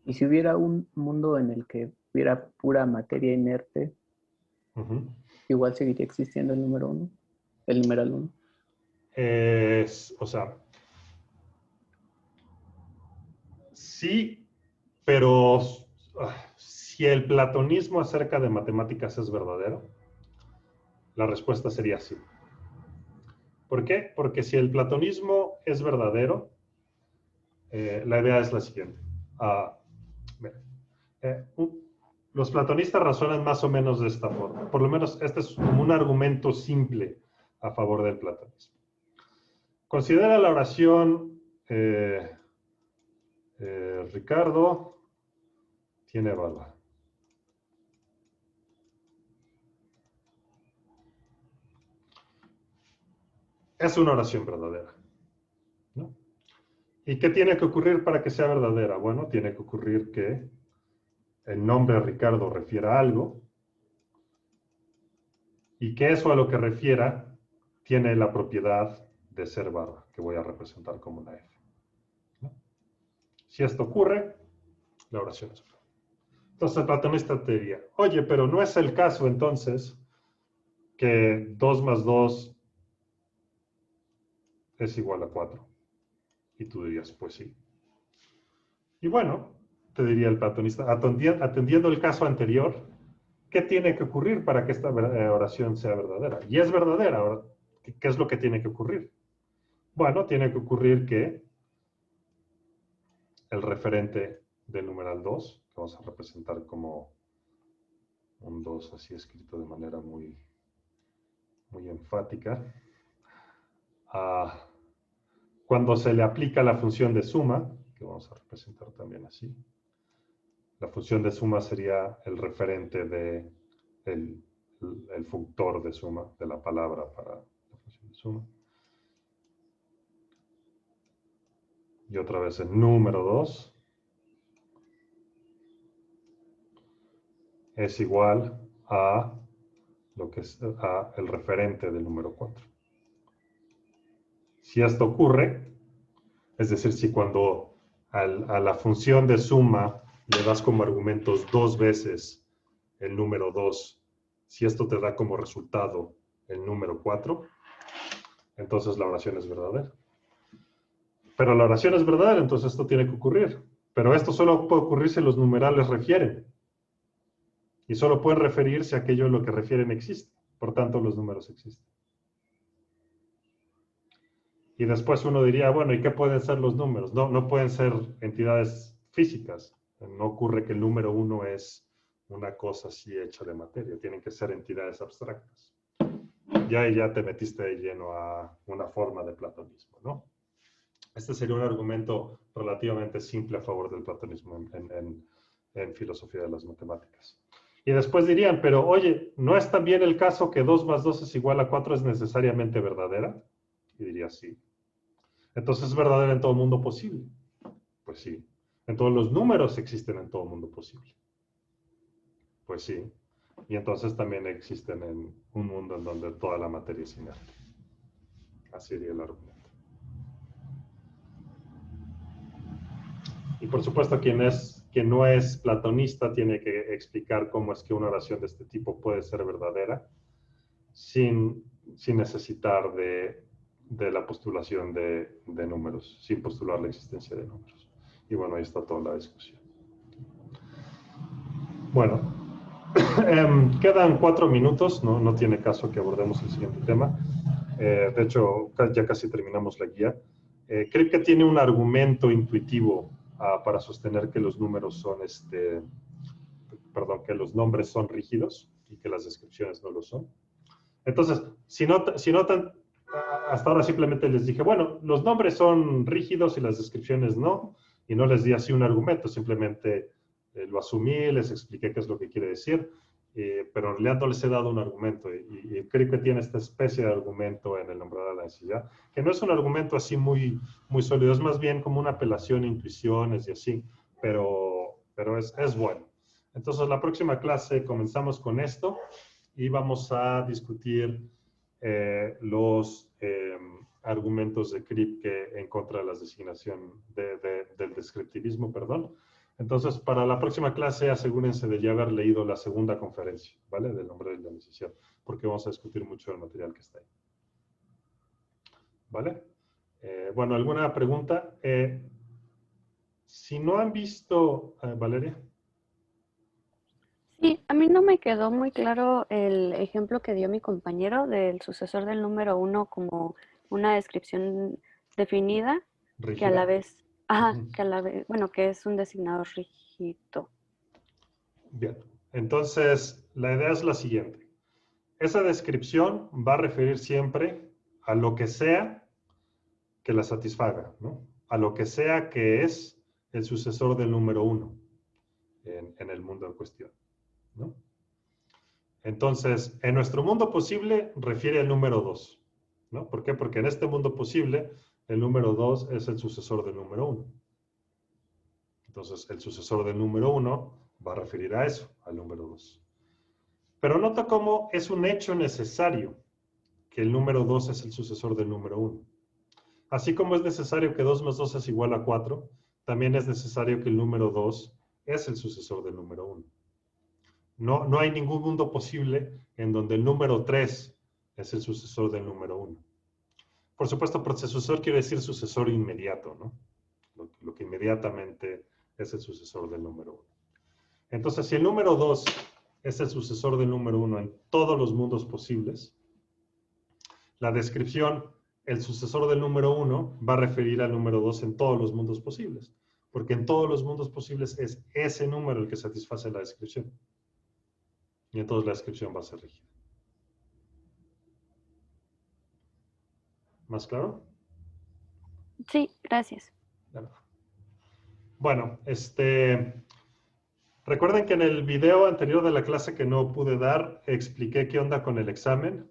¿Y si hubiera un mundo en el que hubiera pura materia inerte, igual seguiría existiendo el número 1, el numeral 1? O sea, sí, pero si el platonismo acerca de matemáticas es verdadero, la respuesta sería sí. ¿Por qué? Porque si el platonismo es verdadero, la idea es la siguiente. Los platonistas razonan más o menos de esta forma. Por lo menos este es como un argumento simple a favor del platonismo. Considera la oración Ricardo tiene bala. Es una oración verdadera, ¿no? ¿Y qué tiene que ocurrir para que sea verdadera? Bueno, tiene que ocurrir que el nombre Ricardo refiera a algo y que eso a lo que refiera tiene la propiedad de ser barra, que voy a representar como una F, ¿no? Si esto ocurre, la oración es verdadera. Entonces el platonista te diría, oye, pero no es el caso entonces que 2 más 2 es igual a 4. Y tú dirías, pues sí. Y bueno, te diría el platonista, atendiendo el caso anterior, ¿qué tiene que ocurrir para que esta oración sea verdadera? Y es verdadera. Ahora, ¿qué es lo que tiene que ocurrir? Bueno, tiene que ocurrir que el referente del numeral 2, que vamos a representar como un 2 así escrito de manera muy muy enfática. Cuando se le aplica la función de suma, que vamos a representar también así, la función de suma sería el referente de el functor de suma, de la palabra para la función de suma. Y otra vez el número 2 es igual a lo que es el referente del número 4. Si esto ocurre, es decir, si cuando a la función de suma le das como argumentos 2 veces el número 2, si esto te da como resultado el número 4, entonces la oración es verdadera. Pero la oración es verdadera, entonces esto tiene que ocurrir. Pero esto solo puede ocurrir si los numerales refieren. Y solo pueden referirse a aquello en lo que refieren existe. Por tanto, los números existen. Y después uno diría, bueno, ¿y qué pueden ser los números? No pueden ser entidades físicas. No ocurre que el número 1 es una cosa así hecha de materia. Tienen que ser entidades abstractas. Ya te metiste de lleno a una forma de platonismo, ¿no? Este sería un argumento relativamente simple a favor del platonismo en filosofía de las matemáticas. Y después dirían, pero oye, ¿no es también el caso que 2 más 2 es igual a 4 es necesariamente verdadera? Y diría sí. Entonces, ¿es verdadera en todo mundo posible? Pues sí. Entonces, los números existen en todo mundo posible. Pues sí. Y entonces también existen en un mundo en donde toda la materia es inerte. Así sería el argumento. Y por supuesto, quien no es platonista tiene que explicar cómo es que una oración de este tipo puede ser verdadera sin necesitar de la postulación de números, sin postular la existencia de números. Y bueno, ahí está toda la discusión. Bueno, quedan 4 minutos, no tiene caso que abordemos el siguiente tema. De hecho, ya casi terminamos la guía. Kripke tiene un argumento intuitivo para sostener que los números son, que los nombres son rígidos y que las descripciones no lo son. Entonces, si notan, hasta ahora simplemente les dije, bueno, los nombres son rígidos y las descripciones no, y no les di así un argumento, simplemente lo asumí, les expliqué qué es lo que quiere decir, pero en realidad no les he dado un argumento, y creo que tiene esta especie de argumento en el nombrado de la necesidad, que no es un argumento así muy sólido, es más bien como una apelación a intuiciones y así, pero es bueno. Entonces, la próxima clase comenzamos con esto, y vamos a discutir los argumentos de Kripke en contra de la designación del descriptivismo, perdón. Entonces, para la próxima clase, asegúrense de ya haber leído la segunda conferencia, ¿vale? Del nombre de la necesidad, porque vamos a discutir mucho del material que está ahí. ¿Vale? Bueno, ¿alguna pregunta? Si no han visto, Valeria. Sí, a mí no me quedó muy claro el ejemplo que dio mi compañero del sucesor del número 1 como una descripción definida, Rígida. que a la vez, bueno, que es un designador rígido. Bien, entonces la idea es la siguiente. Esa descripción va a referir siempre a lo que sea que la satisfaga, ¿no? A lo que sea que es el sucesor del número 1 en el mundo en cuestión, ¿no? Entonces, en nuestro mundo posible refiere al número 2, ¿no? ¿Por qué? Porque en este mundo posible el número 2 es el sucesor del número 1. Entonces, el sucesor del número 1 va a referir a eso, al número 2. Pero nota cómo es un hecho necesario que el número 2 es el sucesor del número 1. Así como es necesario que 2 más 2 es igual a 4, también es necesario que el número 2 es el sucesor del número 1. No hay ningún mundo posible en donde el número 3 es el sucesor del número 1. Por supuesto, sucesor quiere decir sucesor inmediato, ¿no? Lo que inmediatamente es el sucesor del número 1. Entonces, si el número 2 es el sucesor del número 1 en todos los mundos posibles, la descripción, el sucesor del número 1, va a referir al número 2 en todos los mundos posibles, porque en todos los mundos posibles es ese número el que satisface la descripción. Y entonces la descripción va a ser rígida. ¿Más claro? Sí, gracias. Bueno, recuerden que en el video anterior de la clase que no pude dar, expliqué qué onda con el examen.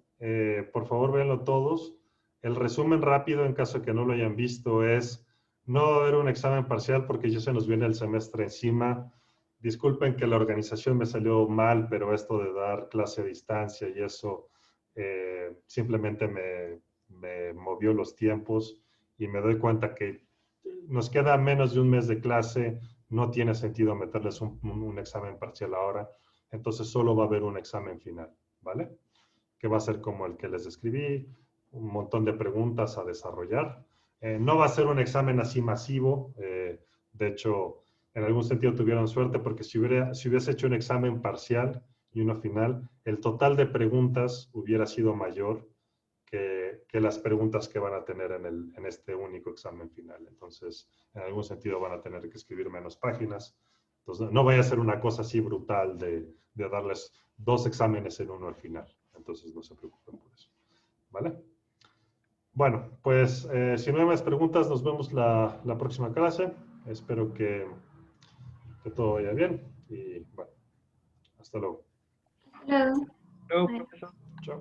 Por favor, véanlo todos. El resumen rápido, en caso de que no lo hayan visto, es no va a haber un examen parcial porque ya se nos viene el semestre encima. Disculpen que la organización me salió mal, pero esto de dar clase a distancia y eso simplemente me movió los tiempos y me doy cuenta que nos queda menos de un mes de clase, no tiene sentido meterles un examen parcial ahora, entonces solo va a haber un examen final, ¿vale? Que va a ser como el que les describí, un montón de preguntas a desarrollar. No va a ser un examen así masivo, de hecho, en algún sentido tuvieron suerte porque si hubiese hecho un examen parcial y uno final, el total de preguntas hubiera sido mayor que las preguntas que van a tener en este único examen final. Entonces, en algún sentido van a tener que escribir menos páginas. Entonces, no vaya a ser una cosa así brutal de darles 2 exámenes en uno al final. Entonces, no se preocupen por eso. ¿Vale? Bueno, pues si no hay más preguntas, nos vemos la próxima clase. Espero que todo vaya bien y bueno, hasta luego. Hello. Luego, Bye. profesor. Chao.